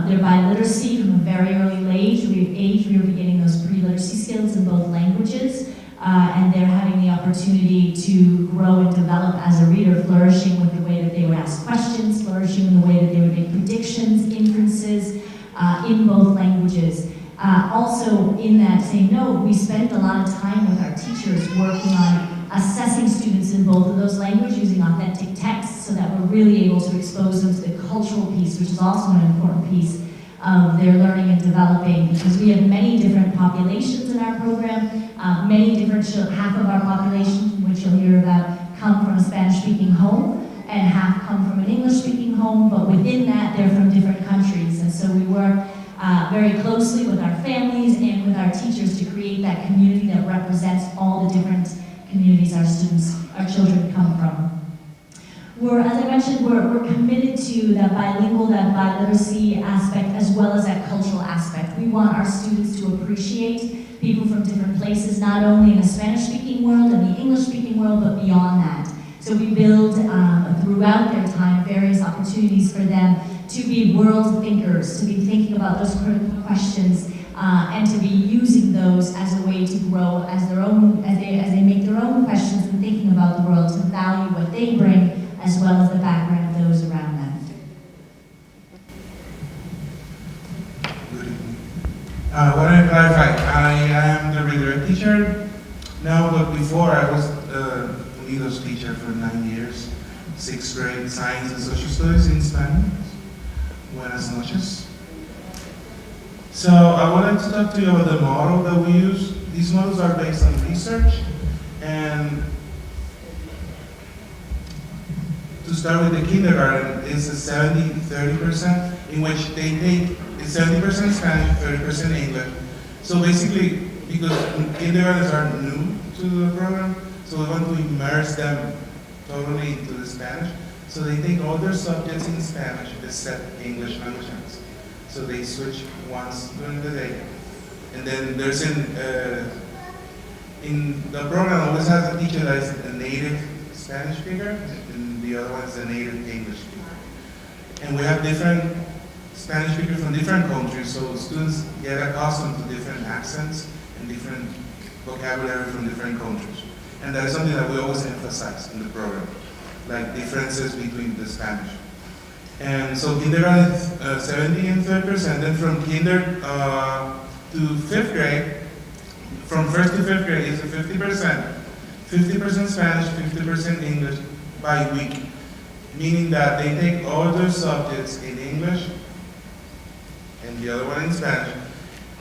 Speaker 9: their biliteracy from a very early age. We are beginning those pre-literacy skills in both languages, and they're having the opportunity to grow and develop as a reader, flourishing with the way that they would ask questions, flourishing in the way that they would make predictions, inferences in both languages. Also, in that same note, we spent a lot of time with our teachers working on assessing students in both of those languages using authentic texts, so that we're really able to expose them to the cultural piece, which is also an important piece of their learning and developing, because we have many different populations in our program, half of our population, which you'll hear about, come from a Spanish-speaking home, and half come from an English-speaking home, but within that, they're from different countries. And so we work very closely with our families and with our teachers to create that community that represents all the different communities our children come from. As I mentioned, we're committed to that bilingual, that biliteracy aspect, as well as that cultural aspect. We want our students to appreciate people from different places, not only in the Spanish-speaking world and the English-speaking world, but beyond that. So we build throughout their time various opportunities for them to be world thinkers, to be thinking about those critical questions, and to be using those as a way to grow as they make their own questions and thinking about the world, to value what they bring as well as the background of those around them.
Speaker 10: Good evening. I want to clarify, I am the reader teacher now, but before I was the Unidos teacher for 9 years, 6th grade science and social studies in Spanish. Buenas noches. So I wanted to talk to you about the model that we use. These models are based on research, and to start with, the kindergarten is a 70-30%, in which they take 70% Spanish, 30% English. So basically, because kindergartens are new to the program, so we want to immerse them totally into the Spanish. So they take all their subjects in Spanish except English language arts. So they switch once during the day. And then there's in the program always has a teacher that is a native Spanish speaker, and the other one is a native English speaker. And we have different Spanish speakers from different countries, so students get accustomed to different accents and different vocabulary from different countries. And that is something that we always emphasize in the program, like differences between the Spanish. And so kindergarten is 70 and 30%, then from kinder to 5th grade, from 1st to 5th grade is a 50%. 50% Spanish, 50% English by week. Meaning that they take all their subjects in English and the other one in Spanish.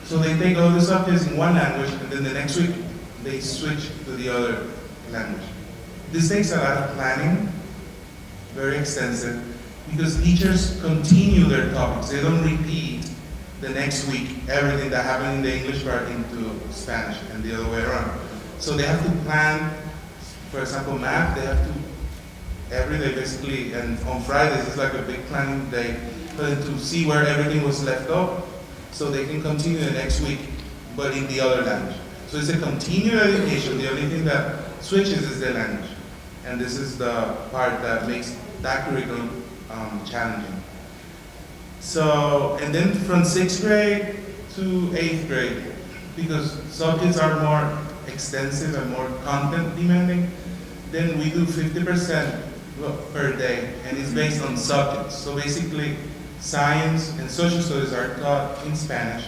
Speaker 10: So they take all the subjects in one language and then the next week they switch to the other language. This takes a lot of planning, very extensive, because teachers continue their topics. They don't repeat the next week everything that happened in the English part into Spanish and the other way around. So they have to plan, for example, math, they have to every day basically, and on Fridays it's like a big planning day for them to see where everything was left off so they can continue the next week, but in the other language. So it's a continued education. The only thing that switches is the language. And this is the part that makes that curriculum challenging. So, and then from 6th grade to 8th grade, because subjects are more extensive and more content demanding, then we do 50% per day, and it's based on subjects. So basically, science and social studies are taught in Spanish,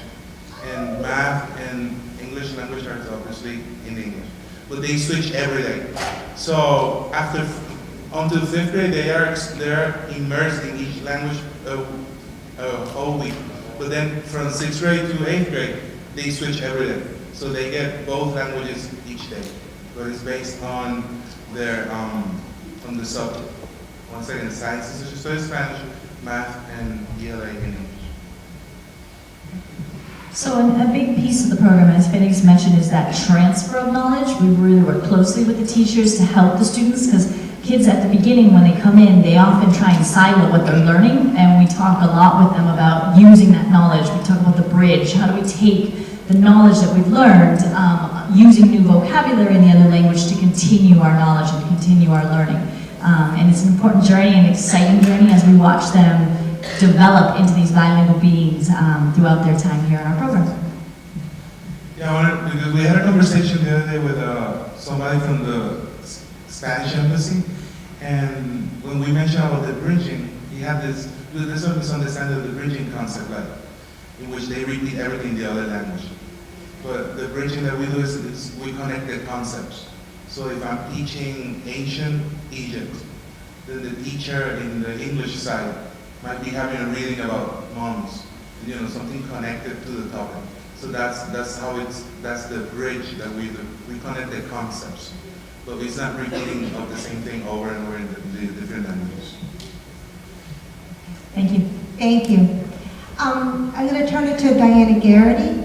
Speaker 10: and math and English language arts obviously in English. But they switch every day. So after, until 5th grade, they are immersed in each language a whole week. But then from 6th grade to 8th grade, they switch every day. So they get both languages each day. But it's based on their, on the subject. Once again, science and social studies, Spanish, math, and ELA in English.
Speaker 9: So a big piece of the program, as Felix mentioned, is that transfer of knowledge. We really work closely with the teachers to help the students, because kids at the beginning, when they come in, they often try and silo what they're learning, and we talk a lot with them about using that knowledge. We talk about the bridge. How do we take the knowledge that we've learned, using new vocabulary in the other language to continue our knowledge and continue our learning. And it's an important journey, an exciting journey, as we watch them develop into these bilingual beings throughout their time here in our program.
Speaker 10: Yeah, because we had a conversation the other day with somebody from the Spanish embassy, and when we mentioned about the bridging, he had there's a misunderstanding of the bridging concept, like, in which they repeat everything in the other language. But the bridging that we do is we connect the concepts. So if I'm teaching ancient Egypt, then the teacher in the English side might be having a reading about mummies, something connected to the topic. So that's the bridge that we do. We connect the concepts, but it's not repeating of the same thing over and over in the different languages.
Speaker 9: Thank you.
Speaker 1: Thank you. I'm going to turn it to Diana Garrity.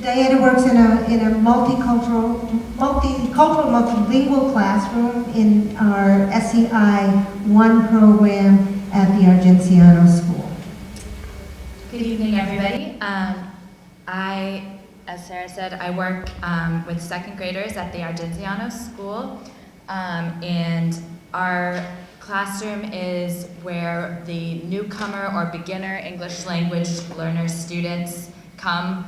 Speaker 1: Diana works in a multicultural, multilingual classroom in our SEI 1 program at the Argenciano School.
Speaker 11: Good evening, everybody. As Sarah said, I work with second graders at the Argenciano School, and our classroom is where the newcomer or beginner English language learner students come.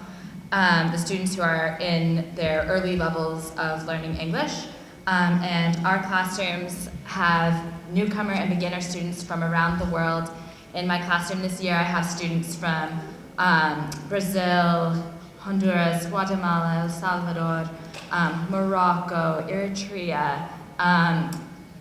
Speaker 11: The students who are in their early levels of learning English. And our classrooms have newcomer and beginner students from around the world. In my classroom this year, I have students from Brazil, Honduras, Guatemala, El Salvador, Morocco, Eritrea,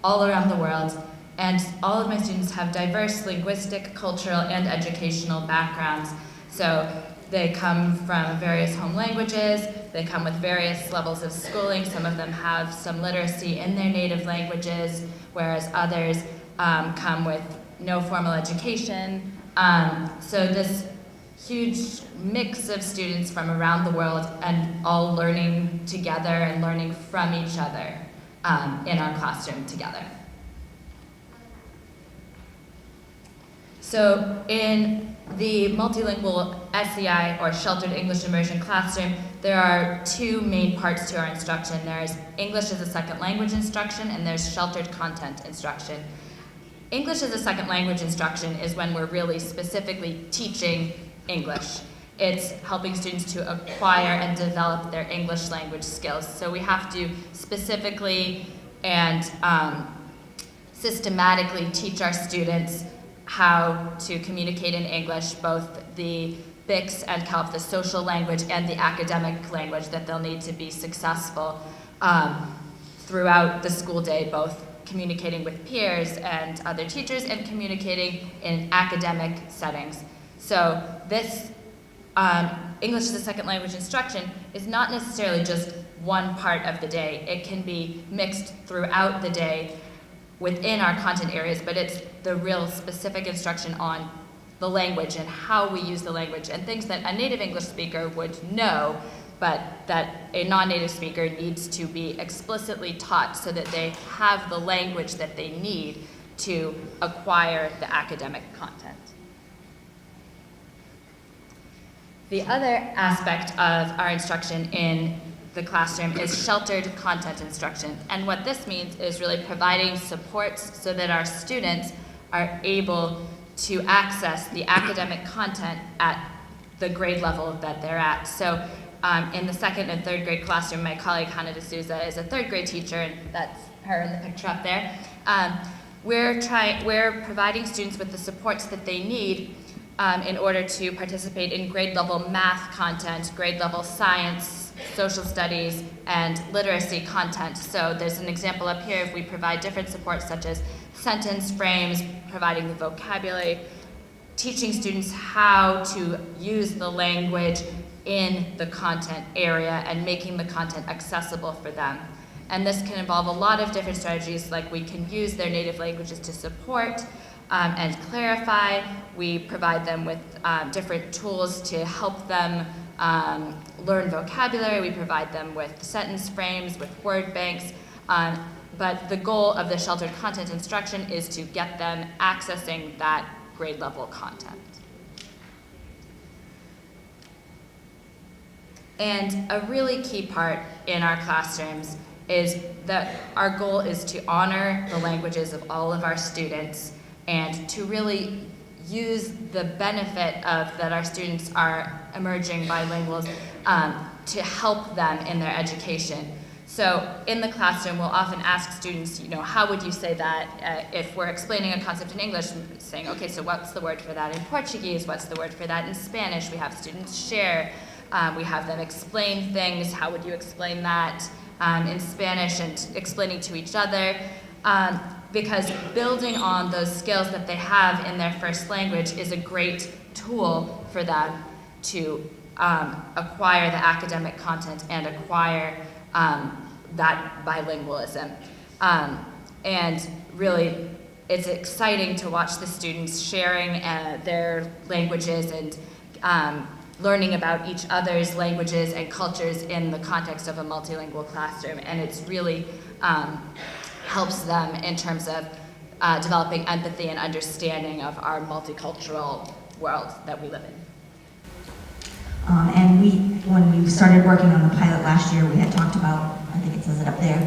Speaker 11: all around the world. And all of my students have diverse linguistic, cultural, and educational backgrounds. So they come from various home languages, they come with various levels of schooling. Some of them have some literacy in their native languages, whereas others come with no formal education. So this huge mix of students from around the world and all learning together and learning from each other in our classroom together. So in the multilingual SEI, or Sheltered English Immersion Classroom, there are two main parts to our instruction. There's English as a second language instruction, and there's sheltered content instruction. English as a second language instruction is when we're really specifically teaching English. It's helping students to acquire and develop their English language skills. So we have to specifically and systematically teach our students how to communicate in English, both the BICS and CALP, the social language and the academic language that they'll need to be successful throughout the school day, both communicating with peers and other teachers and communicating in academic settings. So this English as a second language instruction is not necessarily just one part of the day. It can be mixed throughout the day within our content areas, but it's the real specific instruction on the language and how we use the language and things that a native English speaker would know, but that a non-native speaker needs to be explicitly taught so that they have the language that they need to acquire the academic content. The other aspect of our instruction in the classroom is sheltered content instruction. And what this means is really providing supports so that our students are able to access the academic content at the grade level that they're at. So in the second and third grade classroom, my colleague Hannah D'Souza is a third grade teacher, and that's her in the picture up there. We're providing students with the supports that they need in order to participate in grade level math content, grade level science, social studies, and literacy content. So there's an example up here. If we provide different supports such as sentence frames, providing the vocabulary, teaching students how to use the language in the content area and making the content accessible for them. And this can involve a lot of different strategies, like we can use their native languages to support and clarify. We provide them with different tools to help them learn vocabulary. We provide them with sentence frames, with word banks. But the goal of the sheltered content instruction is to get them accessing that grade level content. And a really key part in our classrooms is that our goal is to honor the languages of all of our students and to really use the benefit of that our students are emerging bilinguals to help them in their education. So in the classroom, we'll often ask students, how would you say that if we're explaining a concept in English, saying, okay, so what's the word for that in Portuguese? What's the word for that in Spanish? We have students share. We have them explain things. How would you explain that in Spanish, and explaining to each other? Because building on those skills that they have in their first language is a great tool for them to acquire the academic content and acquire that bilingualism. And really, it's exciting to watch the students sharing their languages and learning about each other's languages and cultures in the context of a multilingual classroom. And it's really helps them in terms of developing empathy and understanding of our multicultural world that we live in.
Speaker 12: And when we started working on the pilot last year, we had talked about, I think it says it up there,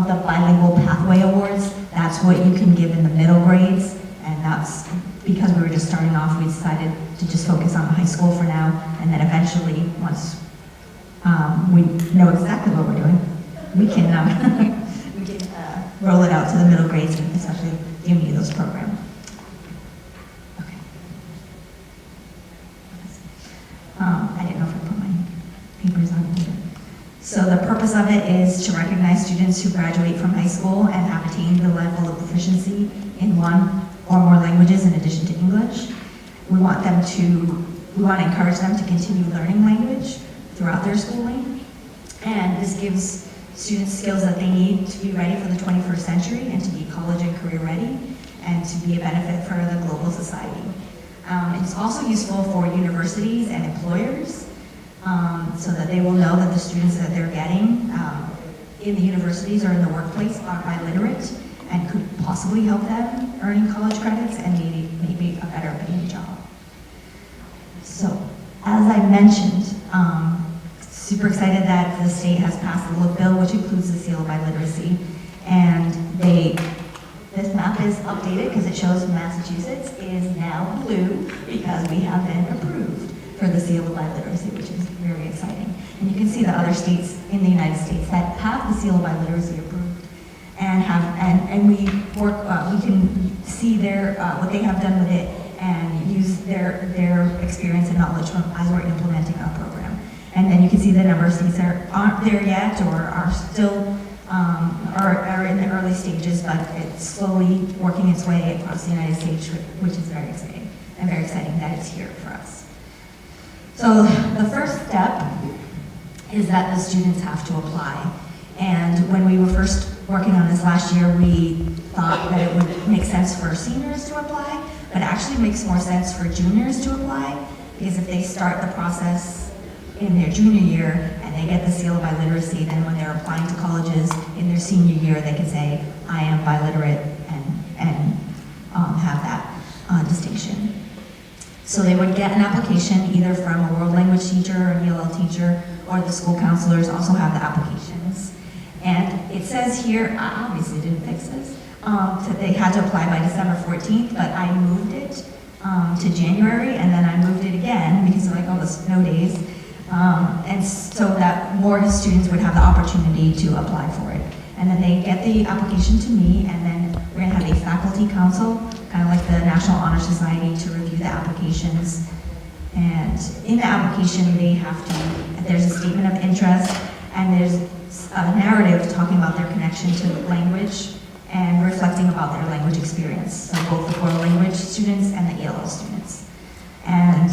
Speaker 12: the Bilingual Pathway Awards. That's what you can give in the middle grades, and that's because we were just starting off, we decided to just focus on the high school for now, and then eventually, once we know exactly what we're doing, we can roll it out to the middle grades, and especially the those programs. Okay. I didn't know if I put my papers on here. So the purpose of it is to recognize students who graduate from high school and have attained the level of proficiency in one or more languages in addition to English. We want to encourage them to continue learning language throughout their schooling. And this gives students skills that they need to be ready for the 21st century and to be college and career ready and to be a benefit for the global society. It's also useful for universities and employers so that they will know that the students that they're getting in the universities or in the workplace are biliterate and could possibly help them earning college credits and maybe a better paying job. So, as I mentioned, super excited that the state has passed the LOOK bill, which includes the seal of biliteracy, and this map is updated because it shows Massachusetts is now blue because we have been approved for the seal of biliteracy, which is very exciting. And you can see the other states in the United States that have the seal of biliteracy approved. And and we work, we can see their, what they have done with it and use their experience and knowledge from as we're implementing our program. And then you can see the number of seats that aren't there yet or are still, are in the early stages, but it's slowly working its way across the United States, which is very exciting, and very exciting that it's here for us. So the first step is that the students have to apply. And when we were first working on this last year, we thought that it would make sense for seniors to apply, but it actually makes more sense for juniors to apply, because if they start the process in their junior year and they get the seal of biliteracy, then when they're applying to colleges in their senior year, they can say, I am biliterate, and have that distinction. So they would get an application either from a world language teacher or an ELL teacher, or the school counselors also have the applications. And it says here, I obviously didn't fix this, that they had to apply by December 14th, but I moved it to January, and then I moved it again because of like all the snow days, and so that more students would have the opportunity to apply for it. And then they get the application to me, and then we're gonna have a faculty council, kind of like the National Honor Society, to review the applications. And in the application, they have to, there's a statement of interest, and there's a narrative talking about their connection to language and reflecting about their language experience. So both the world language students and the ELL students. And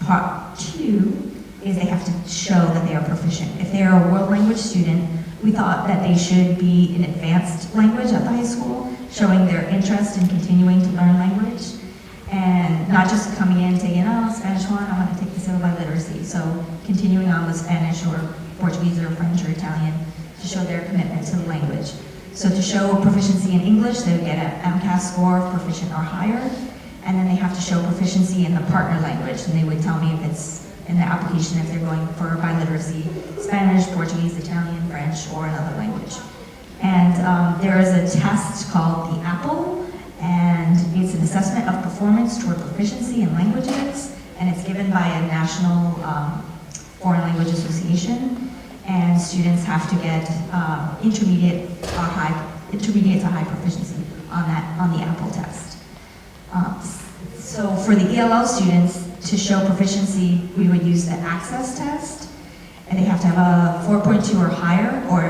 Speaker 12: part 2 is they have to show that they are proficient. If they are a world language student, we thought that they should be in advanced language at the high school, showing their interest in continuing to learn language, and not just coming in saying, oh, Spanish 1, I want to take the seal of biliteracy. So continuing on with Spanish or Portuguese or French or Italian to show their commitment to the language. So to show proficiency in English, they would get an MCAS score of proficient or higher, and then they have to show proficiency in the partner language, and they would tell me if it's in the application if they're going for biliteracy, Spanish, Portuguese, Italian, French, or another language. And there is a test called the APPLE, and it's an assessment of performance toward proficiency in languages, and it's given by a national foreign language association, and students have to get intermediate to high proficiency on the APPLE test. So for the ELL students, to show proficiency, we would use the access test, and they have to have a 4.2 or higher, or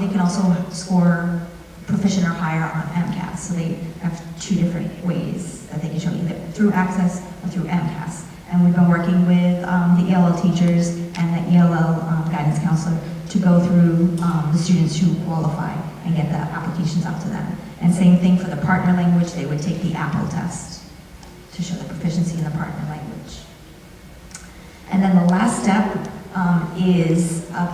Speaker 12: they can also score proficient or higher on MCAS. So they have 2 different ways that they can show, either through access or through MCAS. And we've been working with the ELL teachers and the ELL guidance counselor to go through the students who qualify and get the applications out to them. And same thing for the partner language, they would take the APPLE test to show the proficiency in the partner language. And then the last step is a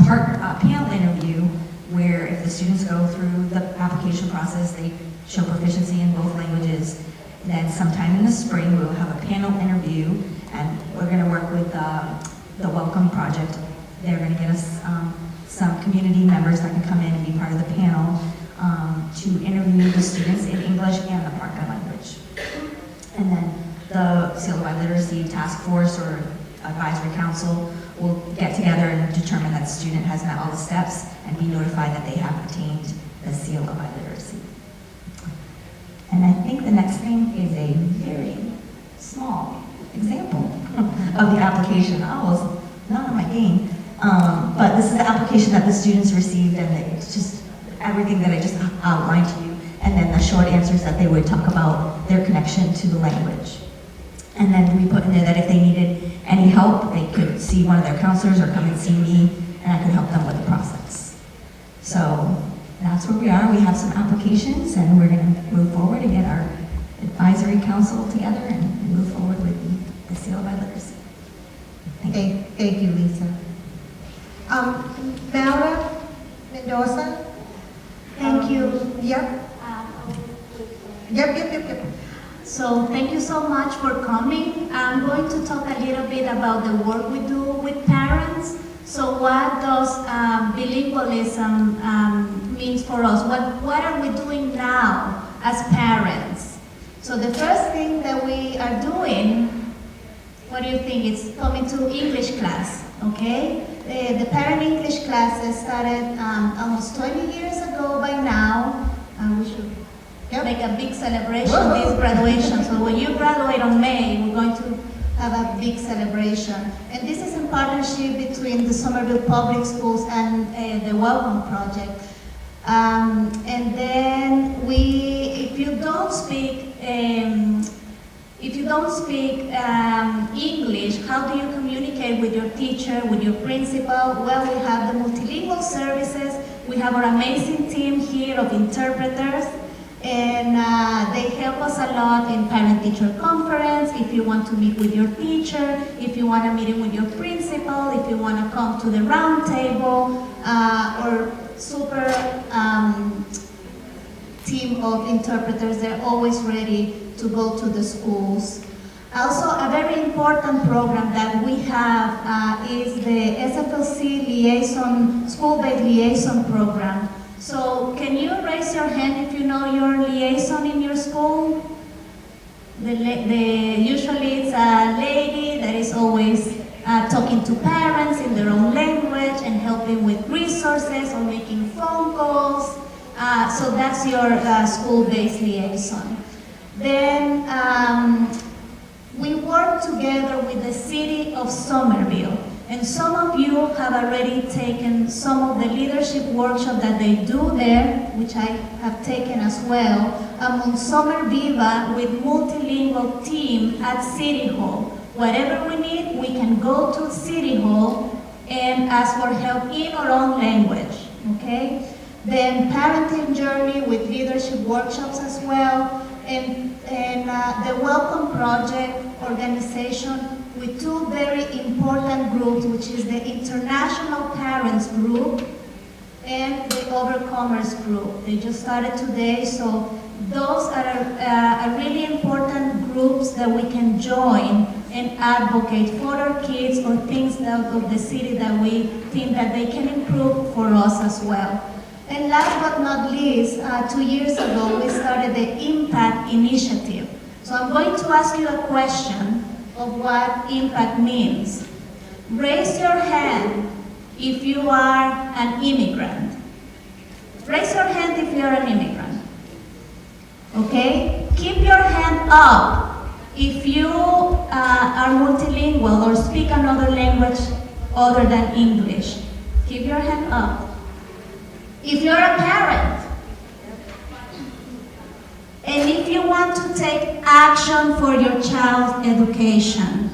Speaker 12: panel interview, where if the students go through the application process, they show proficiency in both languages. Then sometime in the spring, we will have a panel interview, and we're going to work with the Welcome Project. They're going to get us some community members that can come in and be part of the panel to interview the students in English and the partner language. And then the seal of biliteracy task force or advisory council will get together and determine that the student has met all the steps and be notified that they have obtained the seal of biliteracy. And I think the next thing is a very small example of the application. I was not on my game, but this is the application that the students received, and it's just everything that I just outlined to you, and then the short answers that they would talk about their connection to the language. And then we put in there that if they needed any help, they could see one of their counselors or come and see me, and I could help them with the process. So that's where we are. We have some applications, and we're going to move forward and get our advisory council together and move forward with the seal of biliteracy.
Speaker 1: Thank you, Lisa. Maura Mendoza?
Speaker 13: Thank you.
Speaker 1: Yep. Yep.
Speaker 13: So thank you so much for coming. I'm going to talk a little bit about the work we do with parents. So what does bilingualism means for us? What are we doing now as parents? So the first thing that we are doing, what do you think? It's coming to English class, okay? the parent English classes started almost 20 years ago by now. We should make a big celebration this graduation. So when you graduate on May, we're going to have a big celebration. And this is in partnership between the Somerville Public Schools and the Welcome Project. And then if you don't speak English, how do you communicate with your teacher, with your principal? Well, we have the multilingual services. We have our amazing team here of interpreters, and they help us a lot in parent-teacher conference. If you want to meet with your teacher, if you want a meeting with your principal, if you want to come to the round table, or super team of interpreters, they're always ready to go to the schools. Also, a very important program that we have is the SFLC liaison, school-based liaison program. So can you raise your hand if you know your liaison in your school? Usually it's a lady that is always talking to parents in their own language and helping with resources or making phone calls. So that's your school-based liaison. Then we work together with the city of Somerville. And some of you have already taken some of the leadership workshops that they do there, which I have taken as well, among Summer Viva with multilingual team at City Hall. Whatever we need, we can go to City Hall and ask for help in our own language, okay? Then parenting journey with leadership workshops as well, and the Welcome Project organization with two very important groups, which is the International Parents Group and the Overcomers Group. They just started today, so those are really important groups that we can join and advocate for our kids or things out of the city that we think that they can improve for us as well. And last but not least, 2 years ago, we started the Impact Initiative. So I'm going to ask you a question of what impact means. Raise your hand if you are an immigrant. Raise your hand if you're an immigrant. Okay? Keep your hand up if you are multilingual or speak another language other than English. Keep your hand up. If you're a parent, and if you want to take action for your child's education.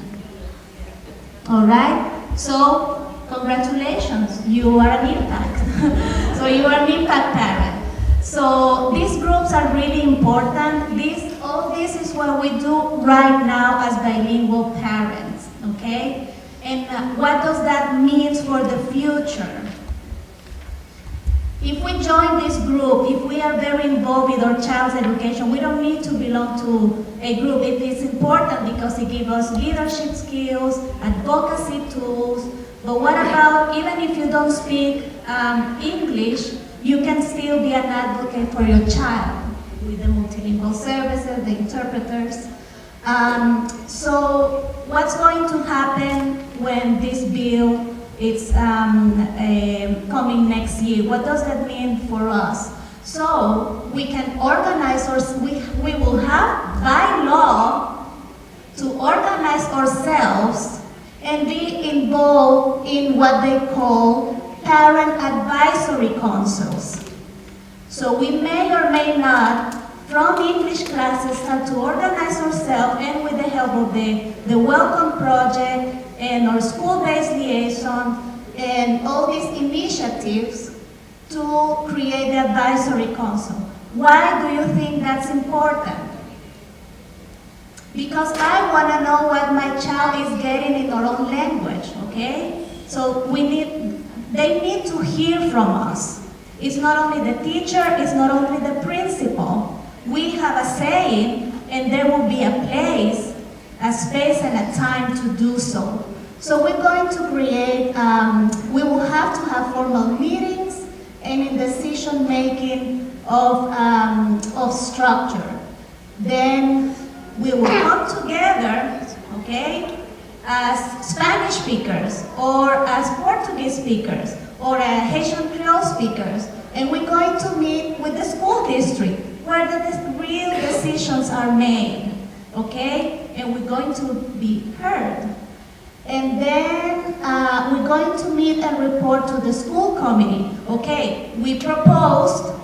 Speaker 13: All right? So, congratulations, you are an impact. So you are an impact parent. So these groups are really important. All this is what we do right now as bilingual parents, okay? And what does that mean for the future? If we join this group, if we are very involved with our child's education, we don't need to belong to a group. It is important because it gives us leadership skills, advocacy tools. But what about, even if you don't speak English, you can still be an advocate for your child with the multilingual services, the interpreters. So what's going to happen when this bill is coming next year? What does that mean for us? So we can organize, we will have by law to organize ourselves and be involved in what they call parent advisory councils. So we may or may not, from English classes, have to organize ourselves, and with the help of the Welcome Project and our school-based liaison and all these initiatives to create the advisory council. Why do you think that's important? Because I want to know what my child is getting in our own language, okay? So they need to hear from us. It's not only the teacher, it's not only the principal. We have a saying, and there will be a place, a space and a time to do so. So we're going to create, we will have to have formal meetings and in decision making of structure. Then we will come together, okay? as Spanish speakers, or as Portuguese speakers, or as Haitian Creole speakers. And we're going to meet with the school district, where the real decisions are made, okay? And we're going to be heard. And then we're going to meet and report to the school committee. Okay, we proposed,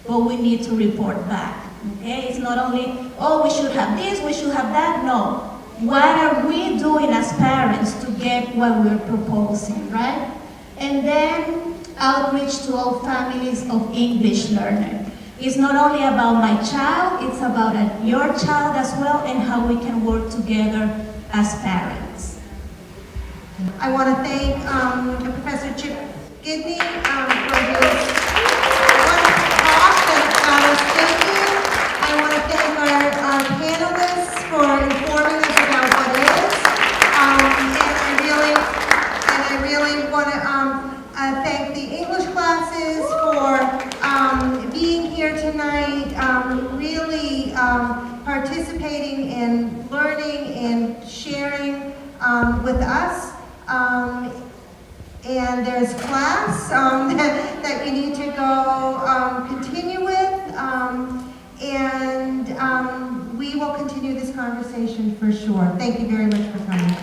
Speaker 13: but we need to report back. Okay, it's not only, oh, we should have this, we should have that. No. What are we doing as parents to get what we're proposing, right? And then outreach to all families of English learners. It's not only about my child, it's about your child as well, and how we can work together as parents.
Speaker 1: I want to thank Professor Chip Gidney for his wonderful talk that was thinking. I want to thank our panelists for informing us about what is. And I really want to thank the English classes for being here tonight, really participating in learning and sharing with us. And there's class that you need to go continue with, and we will continue this conversation for sure. Thank you very much for coming.